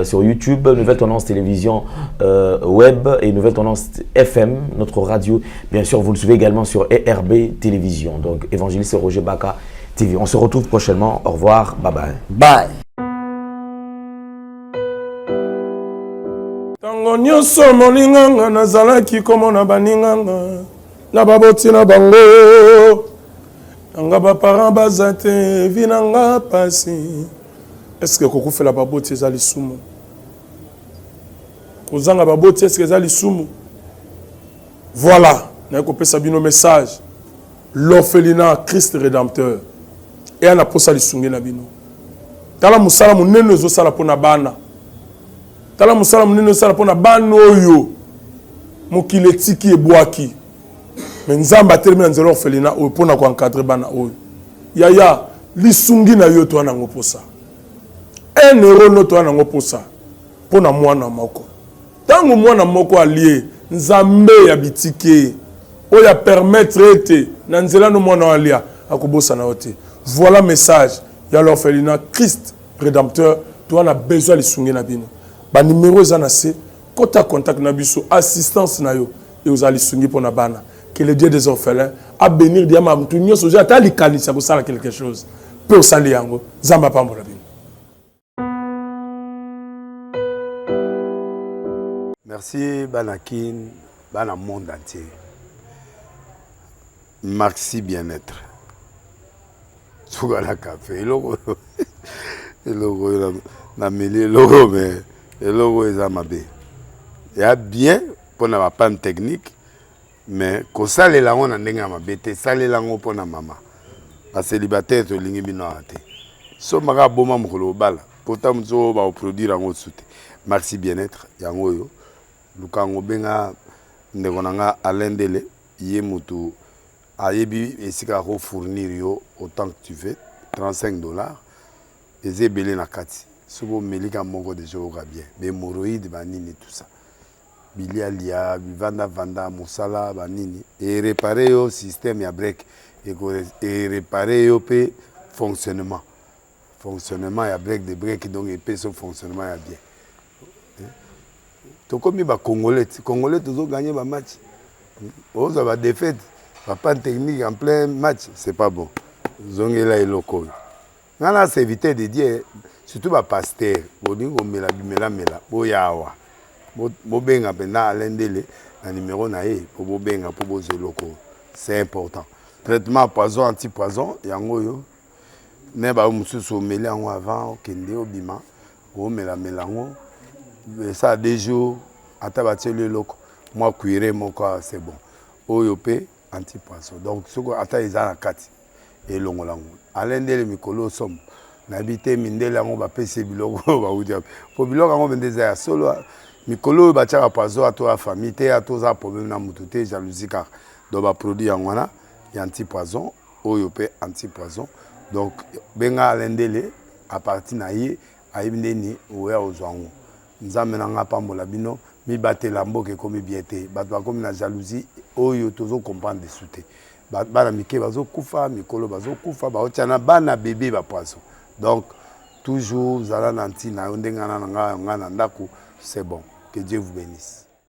sur YouTube, Nouvelle Tendance Télévision Web et Nouvelle Tendance FM, notre radio. Bien sûr, vous nous suivez également sur ERB Télévision. Donc, évangéliste Roger Baka TV. On se retrouve prochainement. Au revoir. Bye bye. Bye. Tango nyonso moninganga nazalaki komona baninganga na baboti na bango nanga baparent baza te vi nanga pasi. Est-ce que kokufela baboti eza lisumu? Kozanga baboti est-ce que eza lisumu? Voilà, nakopesa bino message. L'orphelinat Christ Rédempteur et ana posa lisungi na bino. Tala musala munene ezosala pona bana. Tala musala munene ezosala pona bana oyo mokili etiki ebwaki. Mais nzamba termine nzelo orphelinat oyo pona ko encadrer bana oyo. Yaya lisungi na yo to ana ngoposa. Un euro no to ana ngoposa pona mwana moko. Tango mwana moko allié nzambe ya bitike oya permettre ete na nzela no mwana alia akobosa na ote. Voilà message ya l'orphelinat Christ Rédempteur to ana besoin lisungi na bino. Ba numéro ezana se kota contact na biso assistance na yo et aux lisungi pona bana. Que le Dieu des orphelins a bénir diama mtu nyoso ja ta likanisa ko sala quelque chose. Pe osali yango zamba pambola bino. Merci Banakin, Bana monde entier. Merci bien-être. Tout à la café, le logo na mêlé logo mais le logo est amabé. Il y a bien pour na panne technique mais ko sale la on ndenga mabete sale la ngo pona mama. Ba célibataire to lingi bino ate. So maka boma mukolo bala. Pourtant mzo ba produire ngo soute. Merci bien-être yango yo. Lukango benga ndekonanga alendele ye mutu ayebi esika ko fournir yo autant que tu veux $35 ezebele na kati sobo melika moko de jour bien be moroïde banini tout ça bilialia vanda musala banini et réparer yo système ya break et réparer yo pe fonctionnement ya break de break donc et pe son fonctionnement ya bien. Comme les Congolais toujours gagné ma match. Ils ont défaite, pas de technique en plein match, c'est pas bon. Ils ont là et locaux. On a évité de dire, surtout les pasteurs, ils ont mela, boyawa, bobenga pena l'endele, le numéro nae pour bobenga pour bozer locaux. C'est important. Traitement poison anti-poison, yango yo. Ne ba mususu mela avant kende obima, o mela melango. Ça a des jours, à tabater le loco, moi cuiré mon corps, c'est bon. Oyopé, anti-poisson. Donc, ce qu'on attend, ils ont la carte. Et l'on l'a. À l'un des Mikolo sommes, n'habité Mindela, on va payer Bilogo, on va dire. Pour Bilogo, on va dire solo. Mikolo, va tirer à poisson à toi, la famille, à tous les problèmes, à moutoute, jalousie, car donc, va produire en wana, il y a anti-poisson, oyopé, anti-poisson. Donc, benga à l'un des à partir d'ahir, à Ibneni, ou à Ozouango. Nous avons pambola bino mi batte lambo ke komi biete batwa komi na jalousie oyo tozo comprendre de souté bana mike bazo kufa mikolo bazo kufa ba otiana bana bébé ba poisson donc toujours zala nanti na ndenga na nga ndako c'est bon que Dieu vous bénisse.